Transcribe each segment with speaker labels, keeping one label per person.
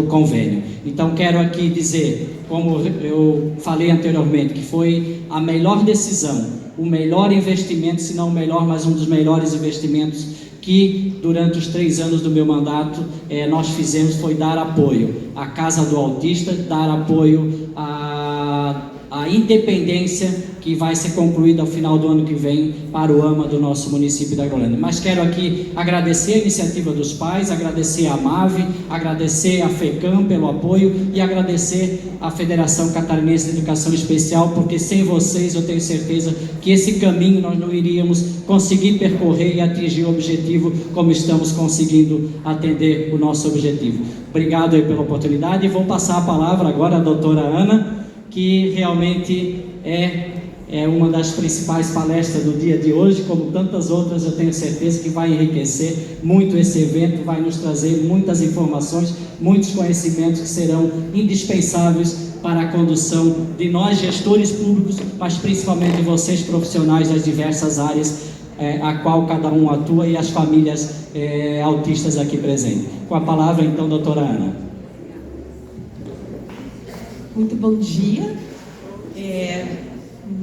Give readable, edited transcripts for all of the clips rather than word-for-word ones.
Speaker 1: do convênio. Então quero aqui dizer, como eu falei anteriormente, que foi a melhor decisão, o melhor investimento, se não o melhor, mas um dos melhores investimentos que durante os 3 anos do meu mandato nós fizemos, foi dar apoio à Casa do Autista, dar apoio à independência que vai ser concluída ao final do ano que vem para o AMA do nosso município da Agrolândia. Mas quero aqui agradecer a iniciativa dos pais, agradecer a MAVE, agradecer a FECAM pelo apoio e agradecer a Federação Catarinense de Educação Especial, porque sem vocês eu tenho certeza que esse caminho nós não iríamos conseguir percorrer e atingir o objetivo como estamos conseguindo atender o nosso objetivo. Obrigado aí pela oportunidade e vou passar a palavra agora à doutora Ana, que realmente é uma das principais palestras do dia de hoje, como tantas outras, eu tenho certeza que vai enriquecer muito esse evento, vai nos trazer muitas informações, muitos conhecimentos que serão indispensáveis para a condução de nós gestores públicos, mas principalmente de vocês profissionais das diversas áreas a qual cada um atua e as famílias autistas aqui presentes. Com a palavra então, doutora Ana.
Speaker 2: Muito bom dia.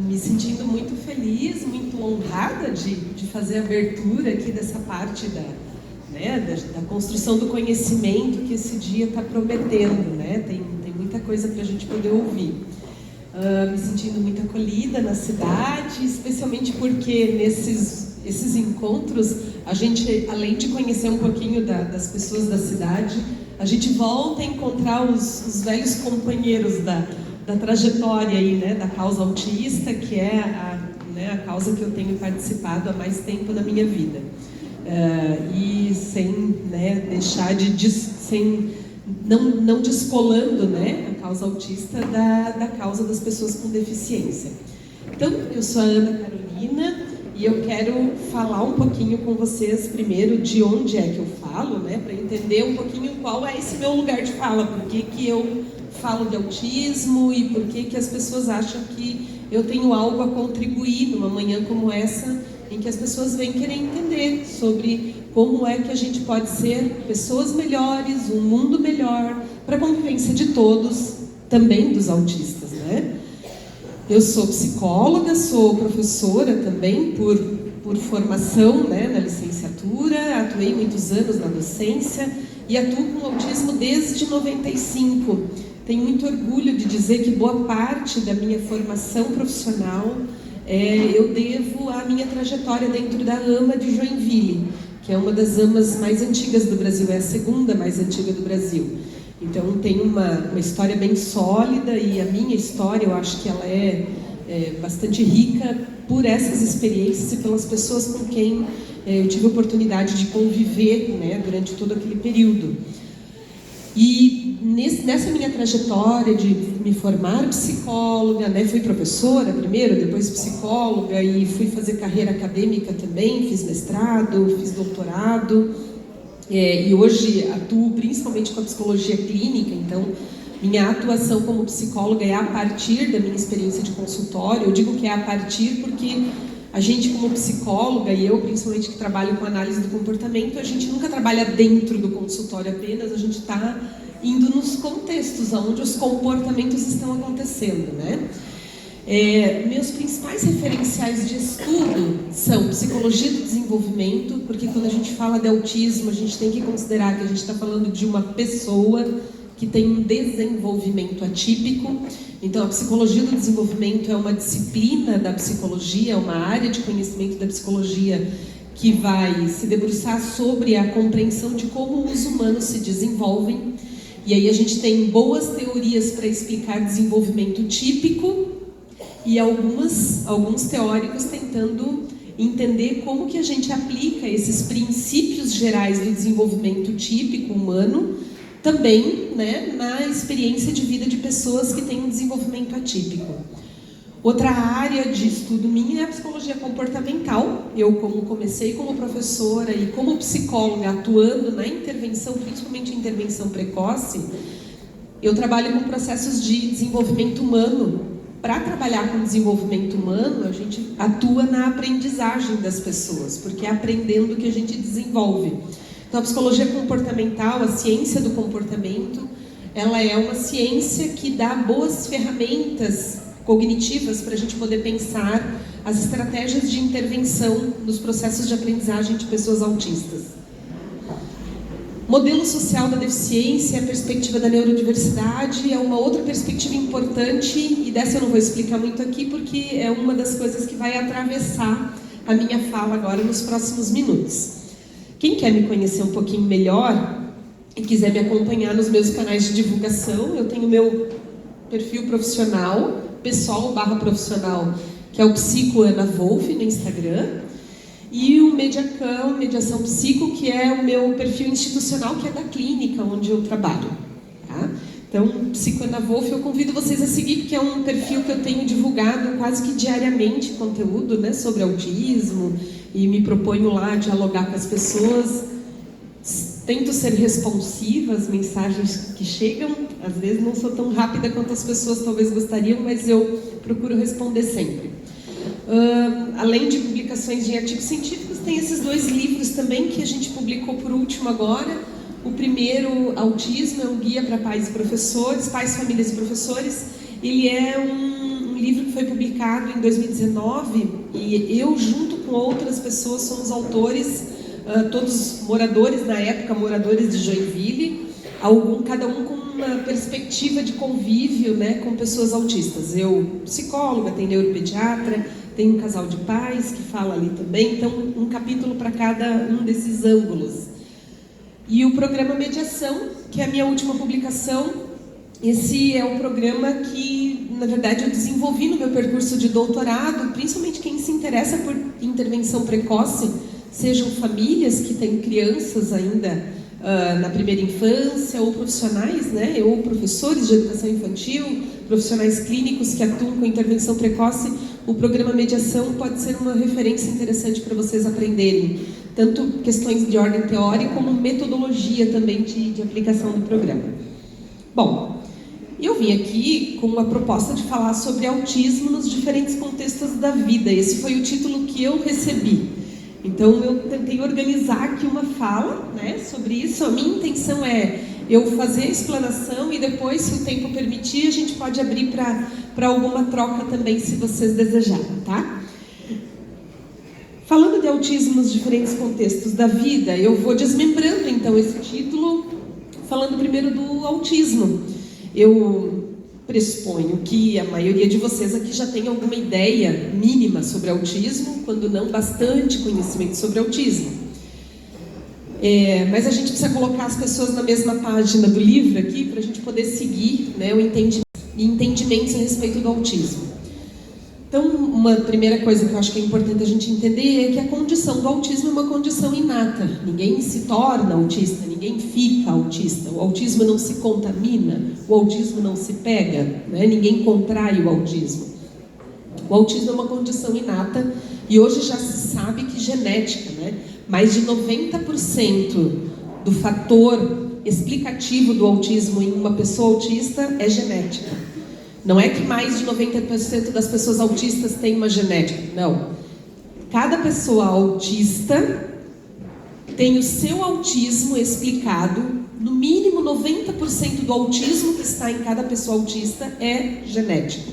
Speaker 2: Me sentindo muito feliz, muito honrada de fazer a abertura aqui dessa parte da construção do conhecimento que esse dia está prometendo, né? Tem muita coisa para a gente poder ouvir. Me sentindo muito acolhida na cidade, especialmente porque esses encontros, a gente, além de conhecer um pouquinho das pessoas da cidade, a gente volta a encontrar os velhos companheiros da trajetória aí, né, da causa autista, que é a causa que eu tenho participado há mais tempo na minha vida. E sem deixar não descolando, né, a causa autista da causa das pessoas com deficiência. Então, eu sou a Ana Carolina e eu quero falar um pouquinho com vocês primeiro de onde é que eu falo, né, para entender um pouquinho qual é esse meu lugar de fala, por que eu falo de autismo e por que as pessoas acham que eu tenho algo a contribuir numa manhã como essa, em que as pessoas vêm querer entender sobre como é que a gente pode ser pessoas melhores, um mundo melhor, para a convivência de todos, também dos autistas, né? Eu sou psicóloga, sou professora também por formação, né, na licenciatura, atuei muitos anos na docência e atuo com autismo desde 95. Tenho muito orgulho de dizer que boa parte da minha formação profissional eu devo à minha trajetória dentro da AMA de Joinville, que é uma das AMAs mais antigas do Brasil, é a segunda mais antiga do Brasil. Então tem uma história bem sólida e a minha história, eu acho que ela é bastante rica por essas experiências e pelas pessoas com quem eu tive a oportunidade de conviver, né, durante todo aquele período. E nessa minha trajetória de me formar psicóloga, né, fui professora primeiro, depois psicóloga e fui fazer carreira acadêmica também, fiz mestrado, fiz doutorado, e hoje atuo principalmente com a psicologia clínica. Então minha atuação como psicóloga é a partir da minha experiência de consultório. Eu digo que é a partir porque a gente, como psicóloga, e eu principalmente que trabalho com análise do comportamento, a gente nunca trabalha dentro do consultório apenas, a gente está indo nos contextos onde os comportamentos estão acontecendo, né? Meus principais referenciais de estudo são psicologia do desenvolvimento, porque quando a gente fala de autismo, a gente tem que considerar que a gente está falando de uma pessoa que tem um desenvolvimento atípico. Então, a psicologia do desenvolvimento é uma disciplina da psicologia, é uma área de conhecimento da psicologia que vai se debruçar sobre a compreensão de como os humanos se desenvolvem. E aí a gente tem boas teorias para explicar desenvolvimento típico e alguns teóricos tentando entender como que a gente aplica esses princípios gerais do desenvolvimento típico humano também, né, na experiência de vida de pessoas que têm um desenvolvimento atípico. Outra área de estudo minha é a psicologia comportamental. Eu, como comecei como professora e como psicóloga atuando na intervenção, principalmente intervenção precoce, eu trabalho com processos de desenvolvimento humano. Para trabalhar com desenvolvimento humano, a gente atua na aprendizagem das pessoas, porque é aprendendo que a gente desenvolve. Então, a psicologia comportamental, a ciência do comportamento, ela é uma ciência que dá boas ferramentas cognitivas para a gente poder pensar as estratégias de intervenção nos processos de aprendizagem de pessoas autistas. Modelo social da deficiência, a perspectiva da neurodiversidade é uma outra perspectiva importante, e dessa eu não vou explicar muito aqui porque é uma das coisas que vai atravessar a minha fala agora nos próximos minutos. Quem quer me conhecer um pouquinho melhor e quiser me acompanhar nos meus canais de divulgação, eu tenho meu perfil profissional, pessoal/profissional, que é o Psico Ana Wolff no Instagram, e o Mediacam, Mediação Psico, que é o meu perfil institucional, que é da clínica onde eu trabalho. Tá? Então, Psico Ana Wolff, eu convido vocês a seguir, porque é um perfil que eu tenho divulgado quase que diariamente conteúdo, né, sobre autismo, e me proponho lá dialogar com as pessoas. Tento ser responsiva às mensagens que chegam, às vezes não sou tão rápida quanto as pessoas talvez gostariam, mas eu procuro responder sempre. Além de publicações de artigos científicos, tem esses 2 livros também que a gente publicou por último agora. O primeiro, Autismo, é um guia para pais e professores, pais, famílias e professores. Ele é um livro que foi publicado em 2019 e eu, junto com outras pessoas, somos autores, todos moradores, na época, moradores de Joinville, cada um com uma perspectiva de convívio, né, com pessoas autistas. Eu, psicóloga, tem neuropediatra, tem um casal de pais que fala ali também, então um capítulo para cada um desses ângulos. E o programa Mediação, que é a minha última publicação, esse é o programa que, na verdade, eu desenvolvi no meu percurso de doutorado, principalmente quem se interessa por intervenção precoce, sejam famílias que têm crianças ainda na primeira infância, ou profissionais, né, ou professores de educação infantil, profissionais clínicos que atuam com intervenção precoce. O programa Mediação pode ser uma referência interessante para vocês aprenderem, tanto questões de ordem teórica como metodologia também de aplicação do programa. Bom, eu vim aqui com uma proposta de falar sobre autismo nos diferentes contextos da vida. Esse foi o título que eu recebi. Então, eu tentei organizar aqui uma fala, né, sobre isso. A minha intenção é eu fazer a explanação e depois, se o tempo permitir, a gente pode abrir para alguma troca também, se vocês desejarem, tá? Falando de autismo nos diferentes contextos da vida, eu vou desmembrando, então, esse título, falando primeiro do autismo. Eu pressuponho que a maioria de vocês aqui já tem alguma ideia mínima sobre autismo, quando não bastante conhecimento sobre autismo. Mas a gente precisa colocar as pessoas na mesma página do livro aqui para a gente poder seguir, né, o entendimentos a respeito do autismo. Então, uma primeira coisa que eu acho que é importante a gente entender é que a condição do autismo é uma condição inata. Ninguém se torna autista, ninguém fica autista. O autismo não se contamina, o autismo não se pega, né? Ninguém contrai o autismo. O autismo é uma condição inata e hoje já se sabe que genética, né? Mais de 90% do fator explicativo do autismo em uma pessoa autista é genética. Não é que mais de 90% das pessoas autistas têm uma genética, não. Cada pessoa autista tem o seu autismo explicado, no mínimo 90% do autismo que está em cada pessoa autista é genético.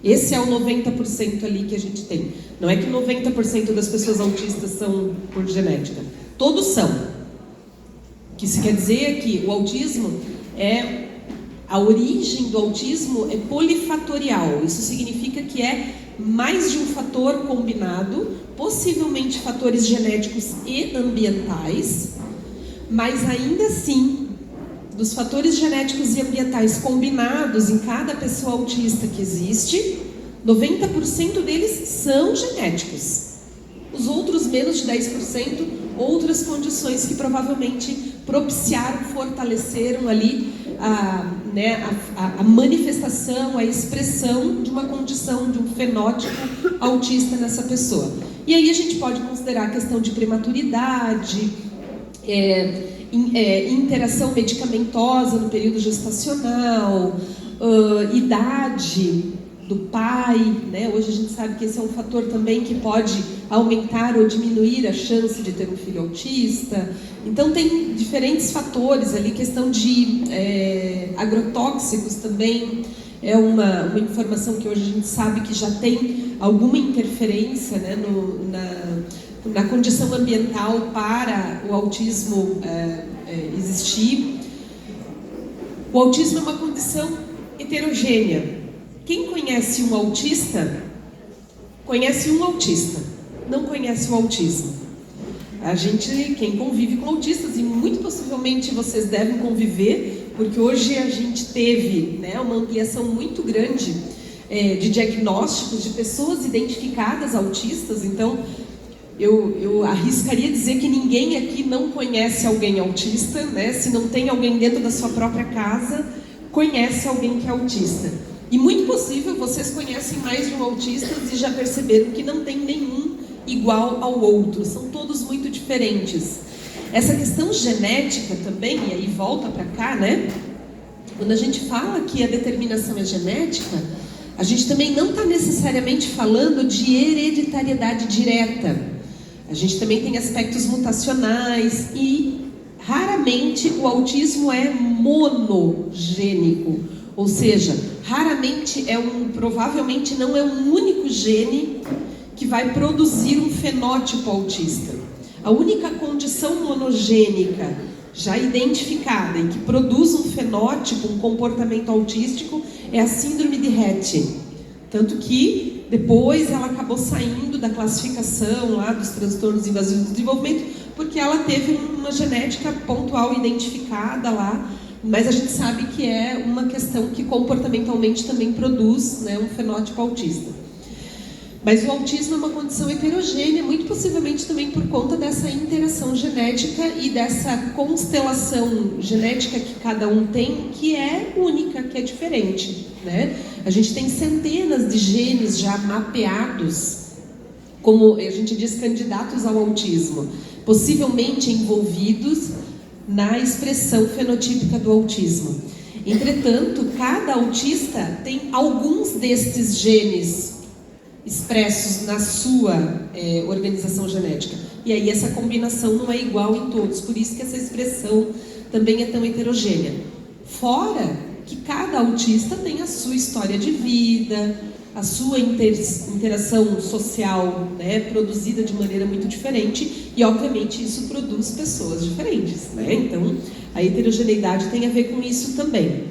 Speaker 2: Esse é o 90% ali que a gente tem. Não é que 90% das pessoas autistas são por genética. Todos são. O que se quer dizer é que o autismo a origem do autismo é polifatorial. Isso significa que é mais de um fator combinado, possivelmente fatores genéticos e ambientais, mas ainda assim, dos fatores genéticos e ambientais combinados em cada pessoa autista que existe, 90% deles são genéticos. Os outros, menos de 10%, outras condições que provavelmente propiciaram, fortaleceram ali a manifestação, a expressão de uma condição, de um fenótipo autista nessa pessoa. E aí a gente pode considerar a questão de prematuridade, interação medicamentosa no período gestacional, idade, do pai, né? Hoje a gente sabe que esse é um fator também que pode aumentar ou diminuir a chance de ter um filho autista. Então tem diferentes fatores ali, questão de agrotóxicos também é uma informação que hoje a gente sabe que já tem alguma interferência, né, na condição ambiental para o autismo existir. O autismo é uma condição heterogênea. Quem conhece um autista, conhece um autista, não conhece o autismo. Quem convive com autistas, e muito possivelmente vocês devem conviver, porque hoje a gente teve, né, uma ampliação muito grande de diagnósticos de pessoas identificadas autistas. Então, eu arriscaria dizer que ninguém aqui não conhece alguém autista, né? Se não tem alguém dentro da sua própria casa, conhece alguém que é autista. E muito possível vocês conhecem mais de um autista e já perceberam que não tem nenhum igual ao outro, são todos muito diferentes. Essa questão genética também, e aí volta para cá, né? Quando a gente fala que a determinação é genética, a gente também não está necessariamente falando de hereditariedade direta. A gente também tem aspectos mutacionais e raramente o autismo é monogênico. Ou seja, raramente provavelmente não é um único gene que vai produzir um fenótipo autista. A única condição monogênica já identificada e que produz um fenótipo, um comportamento autístico, é a síndrome de Rett. Tanto que depois ela acabou saindo da classificação lá dos transtornos invasivos do desenvolvimento, porque ela teve uma genética pontual identificada lá. Mas a gente sabe que é uma questão que comportamentalmente também produz, né, um fenótipo autista. Mas o autismo é uma condição heterogênea, muito possivelmente também por conta dessa interação genética e dessa constelação genética que cada um tem, que é única, que é diferente, né? A gente tem centenas de genes já mapeados, como a gente diz, candidatos ao autismo, possivelmente envolvidos na expressão fenotípica do autismo. Entretanto, cada autista tem alguns destes genes expressos na sua organização genética. E aí essa combinação não é igual em todos, por isso que essa expressão também é tão heterogênea. Fora que cada autista tem a sua história de vida, a sua interação social, né, produzida de maneira muito diferente, e obviamente isso produz pessoas diferentes, né? Então a heterogeneidade tem a ver com isso também.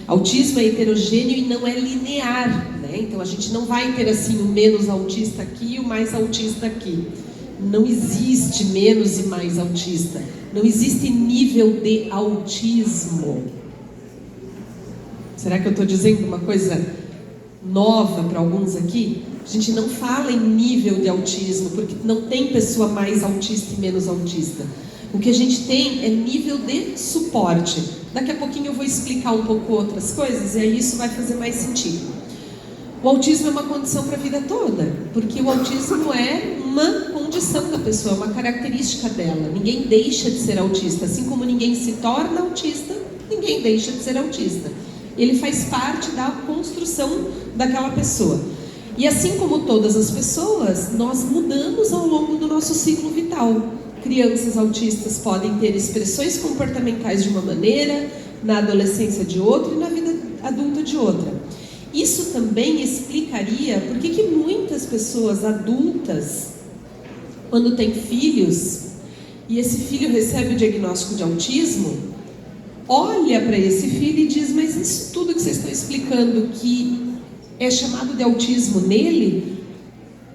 Speaker 2: Autismo é heterogêneo e não é linear, né? Então a gente não vai ter assim o menos autista aqui e o mais autista aqui. Não existe menos e mais autista. Não existe nível de autismo. Será que eu estou dizendo uma coisa nova para alguns aqui? A gente não fala em nível de autismo, porque não tem pessoa mais autista e menos autista. O que a gente tem é nível de suporte. Daqui a pouquinho eu vou explicar um pouco outras coisas e aí isso vai fazer mais sentido. O autismo é uma condição para a vida toda, porque o autismo é uma condição da pessoa, uma característica dela. Ninguém deixa de ser autista, assim como ninguém se torna autista, ninguém deixa de ser autista. Ele faz parte da construção daquela pessoa. E assim como todas as pessoas, nós mudamos ao longo do nosso ciclo vital. Crianças autistas podem ter expressões comportamentais de uma maneira, na adolescência de outra e na vida adulta de outra. Isso também explicaria por que muitas pessoas adultas, quando têm filhos, e esse filho recebe o diagnóstico de autismo, olha para esse filho e diz: mas isso tudo que vocês estão explicando que é chamado de autismo nele,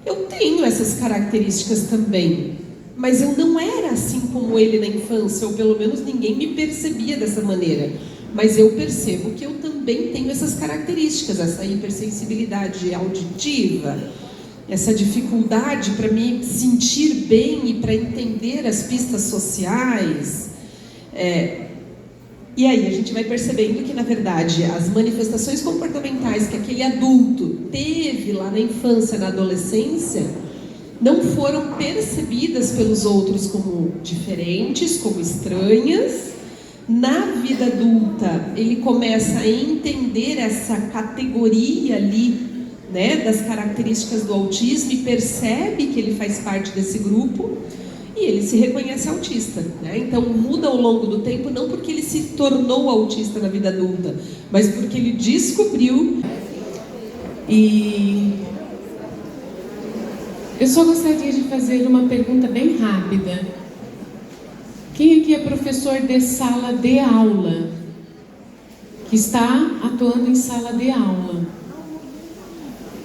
Speaker 2: eu tenho essas características também. Mas eu não era assim como ele na infância, ou pelo menos ninguém me percebia dessa maneira. Mas eu percebo que eu também tenho essas características, essa hipersensibilidade auditiva, essa dificuldade para me sentir bem e para entender as pistas sociais. E aí a gente vai percebendo que, na verdade, as manifestações comportamentais que aquele adulto teve lá na infância, na adolescência, não foram percebidas pelos outros como diferentes, como estranhas. Na vida adulta, ele começa a entender essa categoria ali né, das características do autismo e percebe que ele faz parte desse grupo e ele se reconhece autista, né? Então muda ao longo do tempo, não porque ele se tornou autista na vida adulta, mas porque ele descobriu.
Speaker 3: E eu só gostaria de fazer uma pergunta bem rápida. Quem aqui é professor de sala de aula? Que está atuando em sala de aula?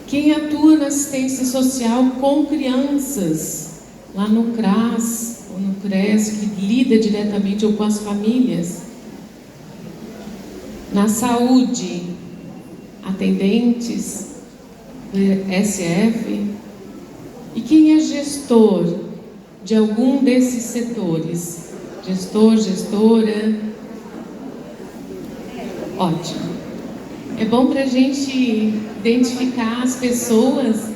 Speaker 3: Quem atua na assistência social com crianças, lá no CRAS ou no CRES, que lida diretamente ou com as famílias? Na saúde, atendentes, SF? E quem é gestor de algum desses setores? Gestor, gestora? Ótimo. É bom para a gente identificar as pessoas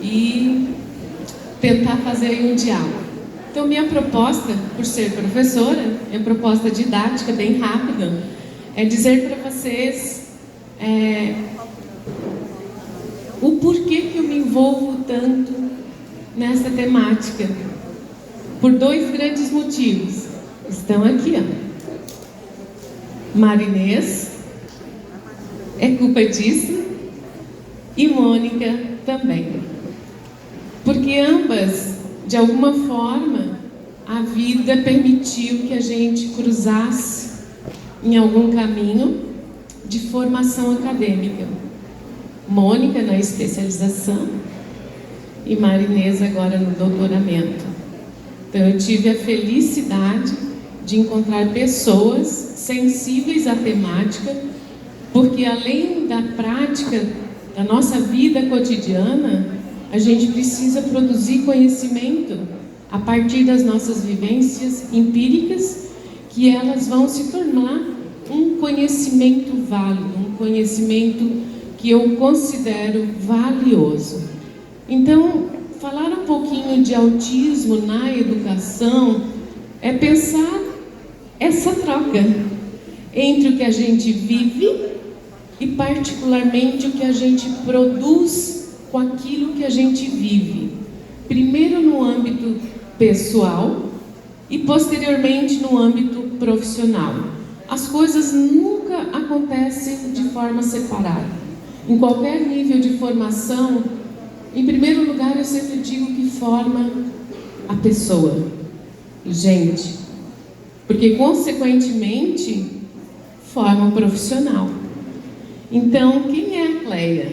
Speaker 3: e tentar fazer aí um diálogo. Então, minha proposta, por ser professora, minha proposta didática, bem rápida, é dizer para vocês o porquê que eu me envolvo tanto nessa temática. Por dois grandes motivos. Estão aqui, ó. Marinês, é culpa disso, e Mônica também. Porque ambas, de alguma forma, a vida permitiu que a gente cruzasse em algum caminho de formação acadêmica. Mônica na especialização e Marinês agora no doutoramento. Então eu tive a felicidade de encontrar pessoas sensíveis à temática, porque além da prática da nossa vida cotidiana, a gente precisa produzir conhecimento a partir das nossas vivências empíricas, que elas vão se tornar um conhecimento válido, um conhecimento que eu considero valioso. Então, falar um pouquinho de autismo na educação é pensar essa troca entre o que a gente vive e particularmente o que a gente produz com aquilo que a gente vive. Primeiro no âmbito pessoal e posteriormente no âmbito profissional. As coisas nunca acontecem de forma separada. Em qualquer nível de formação, em primeiro lugar, eu sempre digo que forma a pessoa, gente, porque consequentemente forma o profissional. Então, quem é a Cleia?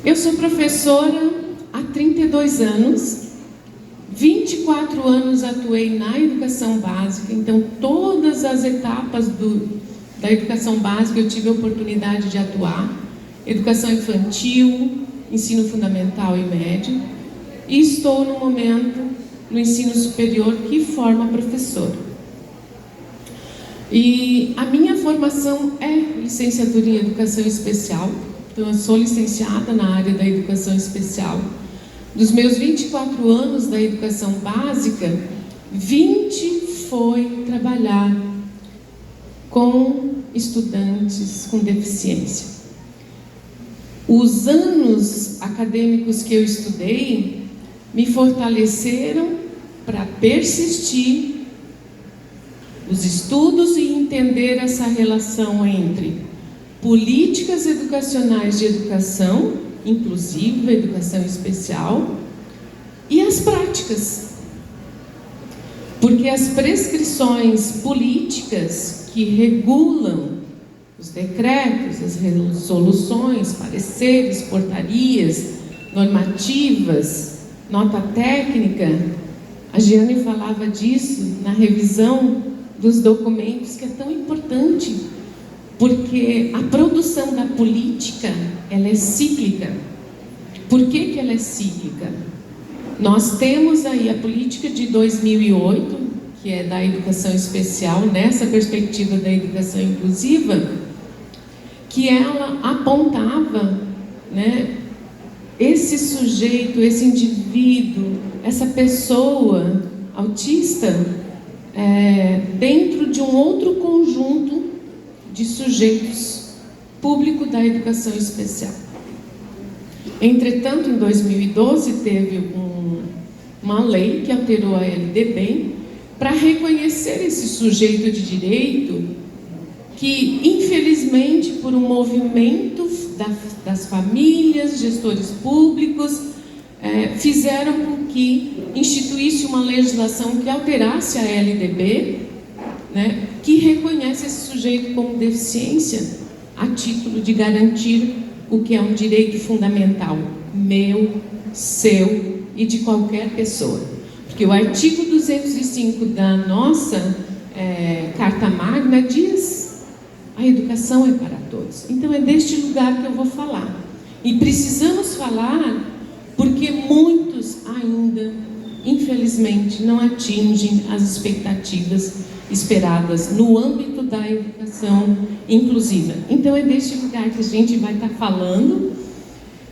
Speaker 3: Eu sou professora há 32 anos, 24 anos atuei na educação básica, então todas as etapas da educação básica eu tive a oportunidade de atuar, educação infantil, ensino fundamental e médio, e estou no momento no ensino superior que forma professor. E a minha formação é licenciatura em educação especial, então eu sou licenciada na área da educação especial. Dos meus 24 anos da educação básica, 20 foi trabalhar com estudantes com deficiência. Os anos acadêmicos que eu estudei me fortaleceram para persistir os estudos e entender essa relação entre políticas educacionais de educação, inclusive a educação especial, e as práticas. Porque as prescrições políticas que regulam os decretos, as resoluções, pareceres, portarias, normativas, nota técnica, a Giane falava disso na revisão dos documentos, que é tão importante, porque a produção da política, ela é cíclica. Por que ela é cíclica? Nós temos aí a política de 2008, que é da educação especial, nessa perspectiva da educação inclusiva, que ela apontava, né, esse sujeito, esse indivíduo, essa pessoa autista, dentro de um outro conjunto de sujeitos público da educação especial. Entretanto, em 2012, teve uma lei que alterou a LDB para reconhecer esse sujeito de direito que, infelizmente, por um movimento das famílias, gestores públicos, fizeram com que instituísse uma legislação que alterasse a LDB, né, que reconhece esse sujeito como deficiência a título de garantir o que é um direito fundamental, meu, seu e de qualquer pessoa. Porque o artigo 205 da nossa Carta Magna diz: a educação é para todos. Então é deste lugar que eu vou falar. E precisamos falar porque muitos ainda, infelizmente, não atingem as expectativas esperadas no âmbito da educação inclusiva. Então é deste lugar que a gente vai estar falando.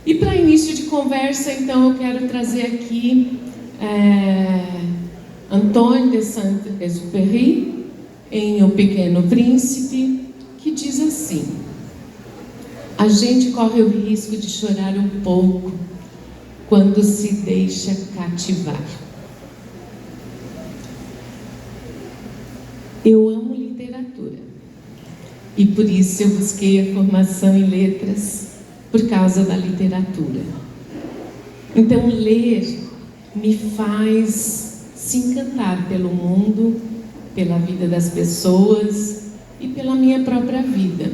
Speaker 3: E para início de conversa, então, eu quero trazer aqui Antoine de Saint-Exupéry, em O Pequeno Príncipe, que diz assim: a gente corre o risco de chorar um pouco quando se deixa cativar. Eu amo literatura e por isso eu busquei a formação em letras por causa da literatura. Então ler me faz se encantar pelo mundo, pela vida das pessoas e pela minha própria vida.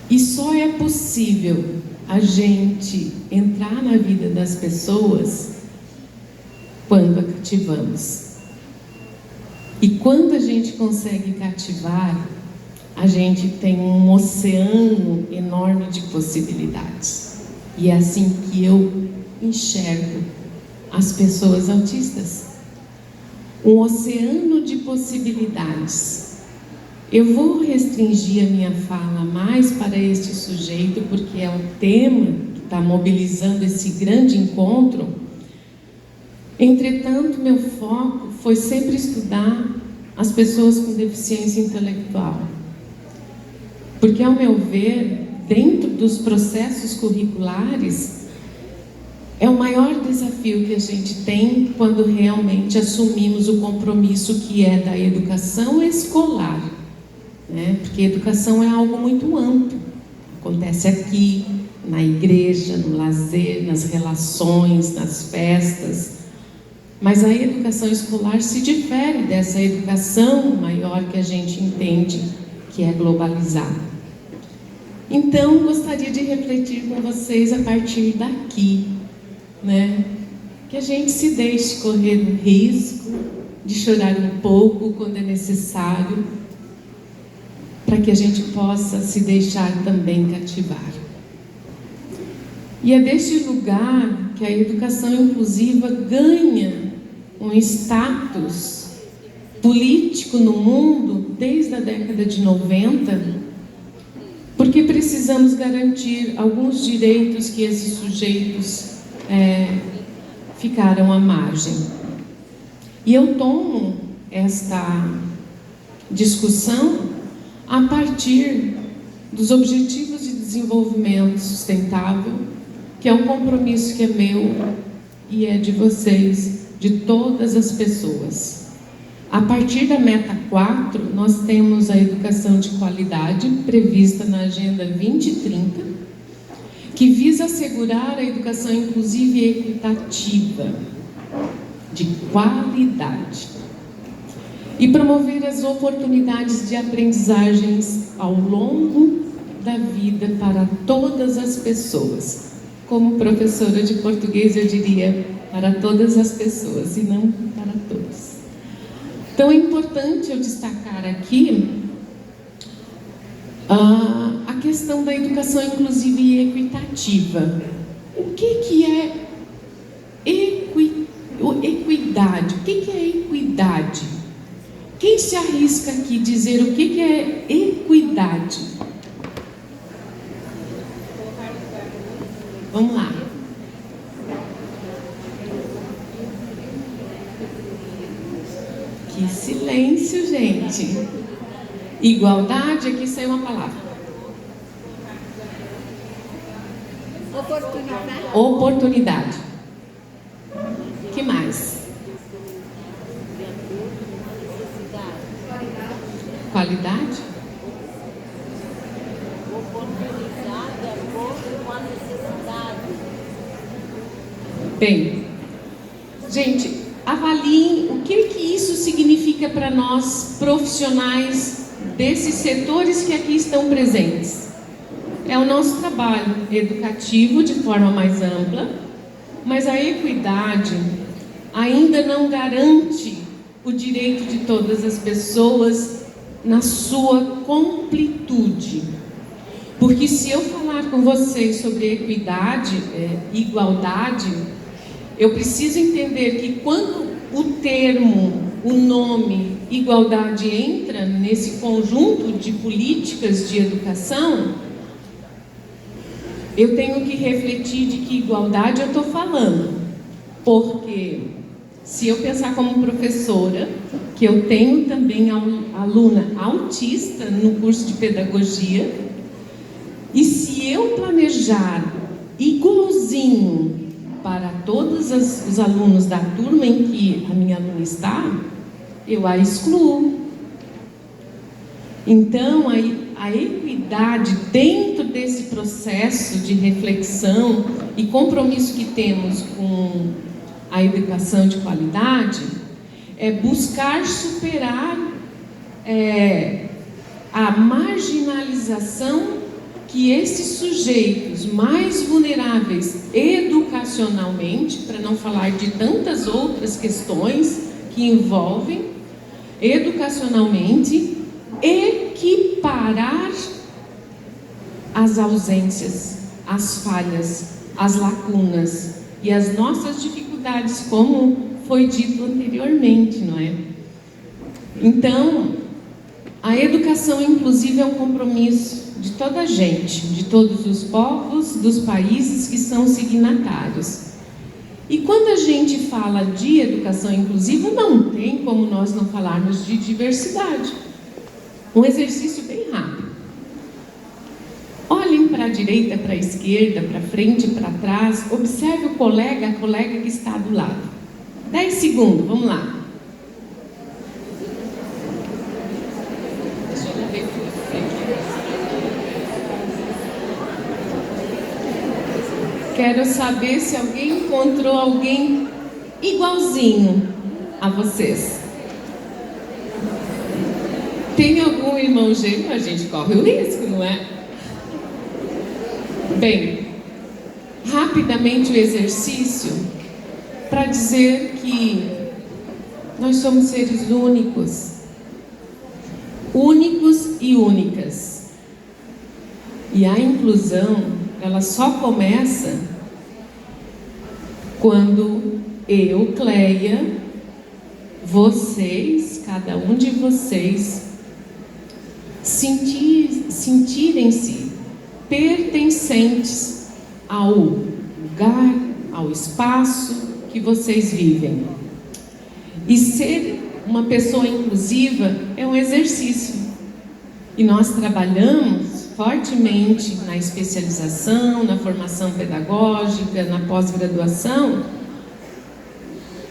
Speaker 3: E só é possível a gente entrar na vida das pessoas quando a cativamos. E quando a gente consegue cativar, a gente tem um oceano enorme de possibilidades. E é assim que eu enxergo as pessoas autistas. Um oceano de possibilidades. Eu vou restringir a minha fala mais para este sujeito, porque é um tema que está mobilizando esse grande encontro. Entretanto, meu foco foi sempre estudar as pessoas com deficiência intelectual. Porque, ao meu ver, dentro dos processos curriculares, é o maior desafio que a gente tem quando realmente assumimos o compromisso que é da educação escolar, né? Porque educação é algo muito amplo. Acontece aqui, na igreja, no lazer, nas relações, nas festas. Mas a educação escolar se difere dessa educação maior que a gente entende que é globalizada. Então, gostaria de refletir com vocês a partir daqui, né? Que a gente se deixe correr o risco de chorar um pouco quando é necessário, para que a gente possa se deixar também cativar. E é deste lugar que a educação inclusiva ganha um status político no mundo desde a década de 90, porque precisamos garantir alguns direitos que esses sujeitos ficaram à margem. E eu tomo esta discussão a partir dos Objetivos de Desenvolvimento Sustentável, que é um compromisso que é meu e é de vocês, de todas as pessoas. A partir da meta 4, nós temos a educação de qualidade prevista na Agenda 2030, que visa assegurar a educação inclusiva e equitativa, de qualidade, e promover as oportunidades de aprendizagens ao longo da vida para todas as pessoas. Como professora de português, eu diria para todas as pessoas e não para todos. Então é importante eu destacar aqui a questão da educação inclusiva e equitativa. O que é equidade? O que é equidade? Quem se arrisca aqui dizer o que é equidade? Vamos lá. Que silêncio, gente. Igualdade, aqui saiu uma palavra. Oportunidade. Que mais? Qualidade?
Speaker 4: Oportunidade é uma necessidade.
Speaker 3: Bem, gente, avaliem o que isso significa para nós profissionais desses setores que aqui estão presentes. É o nosso trabalho educativo de forma mais ampla, mas a equidade ainda não garante o direito de todas as pessoas na sua completude. Porque se eu falar com vocês sobre equidade, igualdade, eu preciso entender que quando o termo, o nome igualdade entra nesse conjunto de políticas de educação, eu tenho que refletir de que igualdade eu estou falando. Porque se eu pensar como professora, que eu tenho também aluna autista no curso de pedagogia, e se eu planejar igualzinho para todos os alunos da turma em que a minha aluna está, eu a excluo. Então, a equidade dentro desse processo de reflexão e compromisso que temos com a educação de qualidade é buscar superar a marginalização que esses sujeitos mais vulneráveis educacionalmente, para não falar de tantas outras questões que envolvem educacionalmente, equiparar as ausências, as falhas, as lacunas e as nossas dificuldades, como foi dito anteriormente, não é? Então, a educação inclusiva é um compromisso de toda a gente, de todos os povos, dos países que são signatários. E quando a gente fala de educação inclusiva, não tem como nós não falarmos de diversidade. Um exercício bem rápido. Olhem para a direita, para a esquerda, para frente, para trás. Observe o colega, a colega que está do lado. 10 segundos, vamos lá. Quero saber se alguém encontrou alguém igualzinho a vocês. Tem algum irmão gêmeo? A gente corre o risco, não é? Bem, rapidamente o exercício para dizer que nós somos seres únicos. Únicos e únicas. E a inclusão, ela só começa quando eu, Cleia, vocês, cada um de vocês, sentirem-se pertencentes ao lugar, ao espaço que vocês vivem. E ser uma pessoa inclusiva é um exercício. E nós trabalhamos fortemente na especialização, na formação pedagógica, na pós-graduação,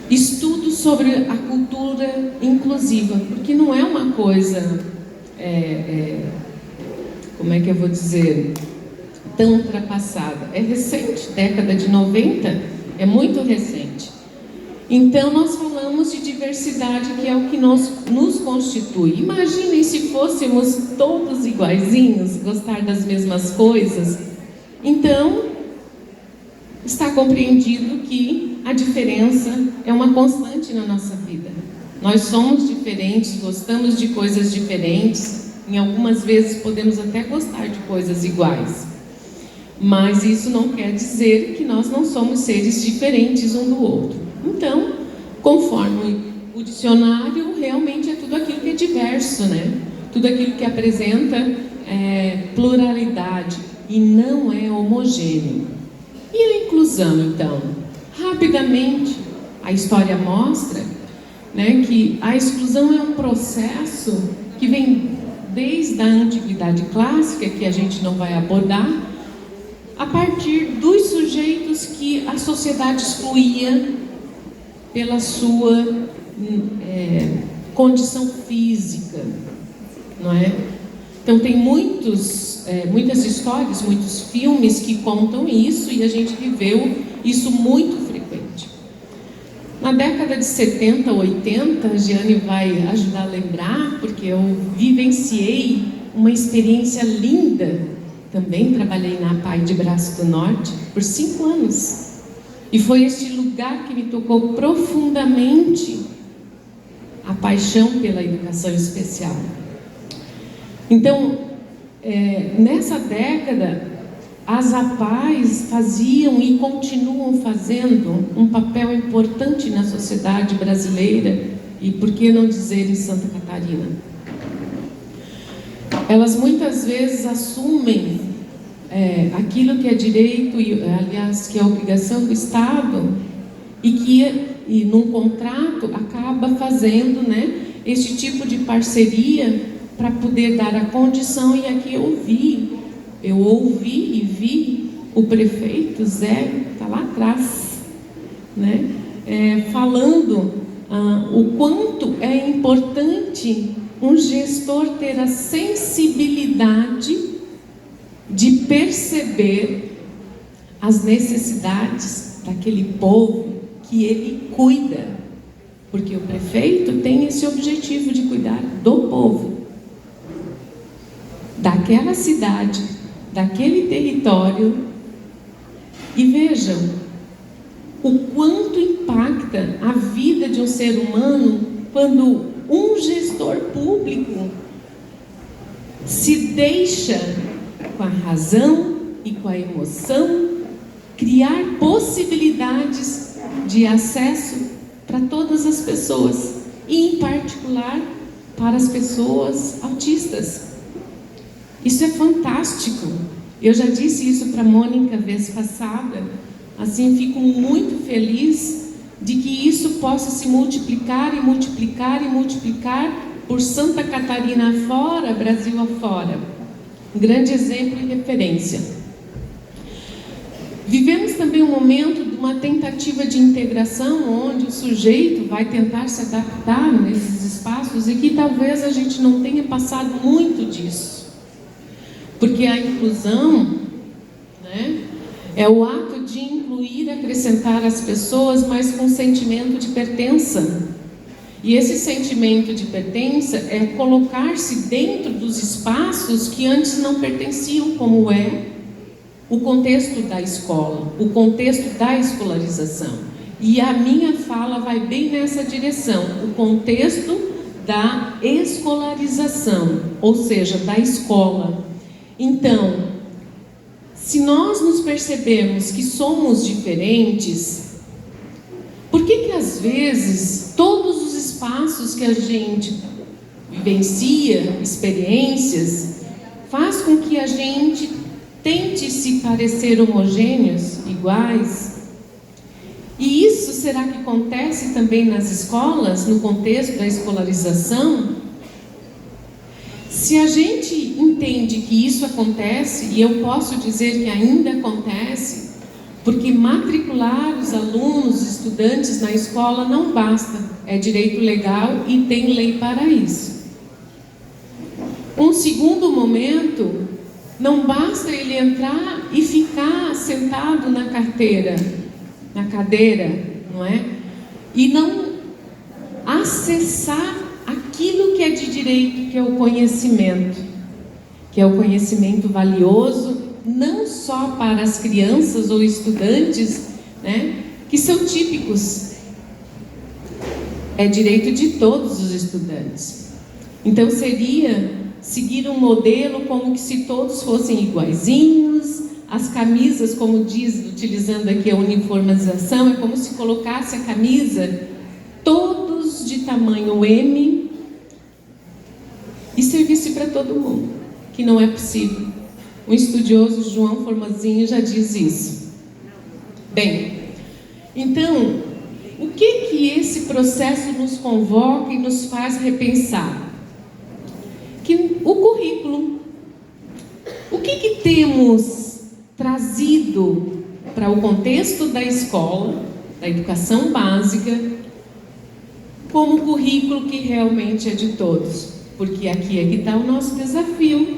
Speaker 3: estudos sobre a cultura inclusiva, porque não é uma coisa, como é que eu vou dizer, tão ultrapassada. É recente, década de 90, é muito recente. Então, nós falamos de diversidade, que é o que nos constitui. Imaginem se fôssemos todos iguaizinhos, gostar das mesmas coisas. Então, está compreendido que a diferença é uma constante na nossa vida. Nós somos diferentes, gostamos de coisas diferentes. Em algumas vezes podemos até gostar de coisas iguais. Mas isso não quer dizer que nós não somos seres diferentes um do outro. Então, conforme o dicionário, realmente é tudo aquilo que é diverso, né? Tudo aquilo que apresenta pluralidade e não é homogêneo. E a inclusão, então? Rapidamente, a história mostra, né, que a exclusão é um processo que vem desde a antiguidade clássica, que a gente não vai abordar, a partir dos sujeitos que a sociedade excluía pela sua condição física, não é? Então tem muitas histórias, muitos filmes que contam isso, e a gente viveu isso muito frequente. Na década de 70, 80, a Giane vai ajudar a lembrar, porque eu vivenciei uma experiência linda. Também trabalhei na APAE de Braço do Norte por 5 anos. E foi este lugar que me tocou profundamente a paixão pela educação especial. Então, nessa década, as APAEs faziam e continuam fazendo um papel importante na sociedade brasileira e, por que não dizer, em Santa Catarina. Elas muitas vezes assumem aquilo que é direito, e, aliás, que é obrigação do Estado, e num contrato acaba fazendo, né, este tipo de parceria para poder dar a condição. E aqui eu ouvi e vi o prefeito Zé, está lá atrás, né, falando o quanto é importante um gestor ter a sensibilidade de perceber as necessidades daquele povo que ele cuida, porque o prefeito tem esse objetivo de cuidar do povo, daquela cidade, daquele território. E vejam o quanto impacta a vida de um ser humano quando um gestor público se deixa, com a razão e com a emoção, criar possibilidades de acesso para todas as pessoas, e em particular para as pessoas autistas. Isso é fantástico. Eu já disse isso para a Mônica vez passada. Assim, fico muito feliz de que isso possa se multiplicar e multiplicar e multiplicar por Santa Catarina afora, Brasil afora. Um grande exemplo e referência. Vivemos também um momento de uma tentativa de integração, onde o sujeito vai tentar se adaptar nesses espaços, e que talvez a gente não tenha passado muito disso. Porque a inclusão, né, é o ato de incluir, acrescentar as pessoas, mas com sentimento de pertença. E esse sentimento de pertença é colocar-se dentro dos espaços que antes não pertenciam, como é o contexto da escola, o contexto da escolarização. E a minha fala vai bem nessa direção, o contexto da escolarização, ou seja, da escola. Então, se nós nos percebemos que somos diferentes, por que às vezes todos os espaços que a gente vivencia, experiências, faz com que a gente tente se parecer homogêneos, iguais? E isso será que acontece também nas escolas, no contexto da escolarização? Se a gente entende que isso acontece, e eu posso dizer que ainda acontece, porque matricular os alunos, os estudantes na escola não basta, é direito legal e tem lei para isso. Um segundo momento, não basta ele entrar e ficar sentado na cadeira, não é? E não acessar aquilo que é de direito, que é o conhecimento valioso, não só para as crianças ou estudantes, né, que são típicos, é direito de todos os estudantes. Então seria seguir um modelo como que se todos fossem iguaizinhos, as camisas, como diz, utilizando aqui a uniformização, é como se colocasse a camisa todos de tamanho M e servisse para todo mundo, que não é possível. Um estudioso, João Formazinho, já diz isso. Bem, então, o que esse processo nos convoca e nos faz repensar? o currículo. O que temos trazido para o contexto da escola, da educação básica, como currículo que realmente é de todos? Porque aqui é que está o nosso desafio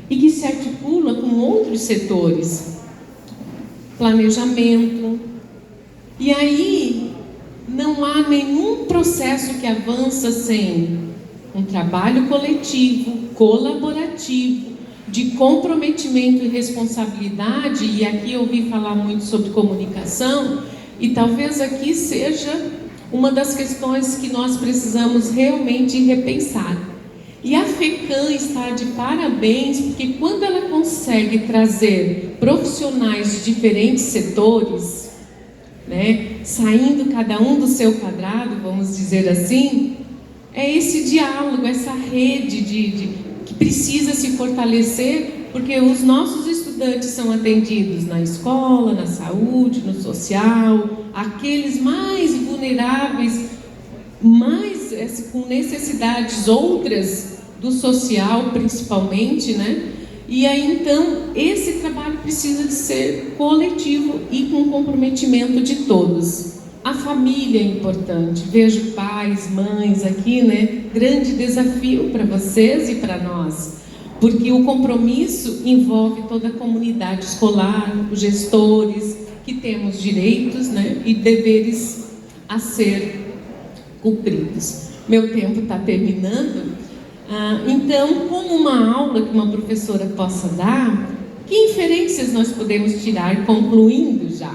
Speaker 3: e que se articula com outros setores. Planejamento. E aí não há nenhum processo que avança sem um trabalho coletivo, colaborativo, de comprometimento e responsabilidade. E aqui eu ouvi falar muito sobre comunicação, e talvez aqui seja uma das questões que nós precisamos realmente repensar. E a FECAM está de parabéns, porque quando ela consegue trazer profissionais de diferentes setores, né, saindo cada um do seu quadrado, vamos dizer assim, é esse diálogo, essa rede que precisa se fortalecer, porque os nossos estudantes são atendidos na escola, na saúde, no social, aqueles mais vulneráveis, mais com necessidades outras do social principalmente, né? E aí então esse trabalho precisa de ser coletivo e com comprometimento de todos. A família é importante. Vejo pais, mães aqui, né? Grande desafio para vocês e para nós, porque o compromisso envolve toda a comunidade escolar, os gestores, que temos direitos, né, e deveres a ser cumpridos. Meu tempo está terminando. Então, como uma aula que uma professora possa dar, que inferências nós podemos tirar, concluindo já?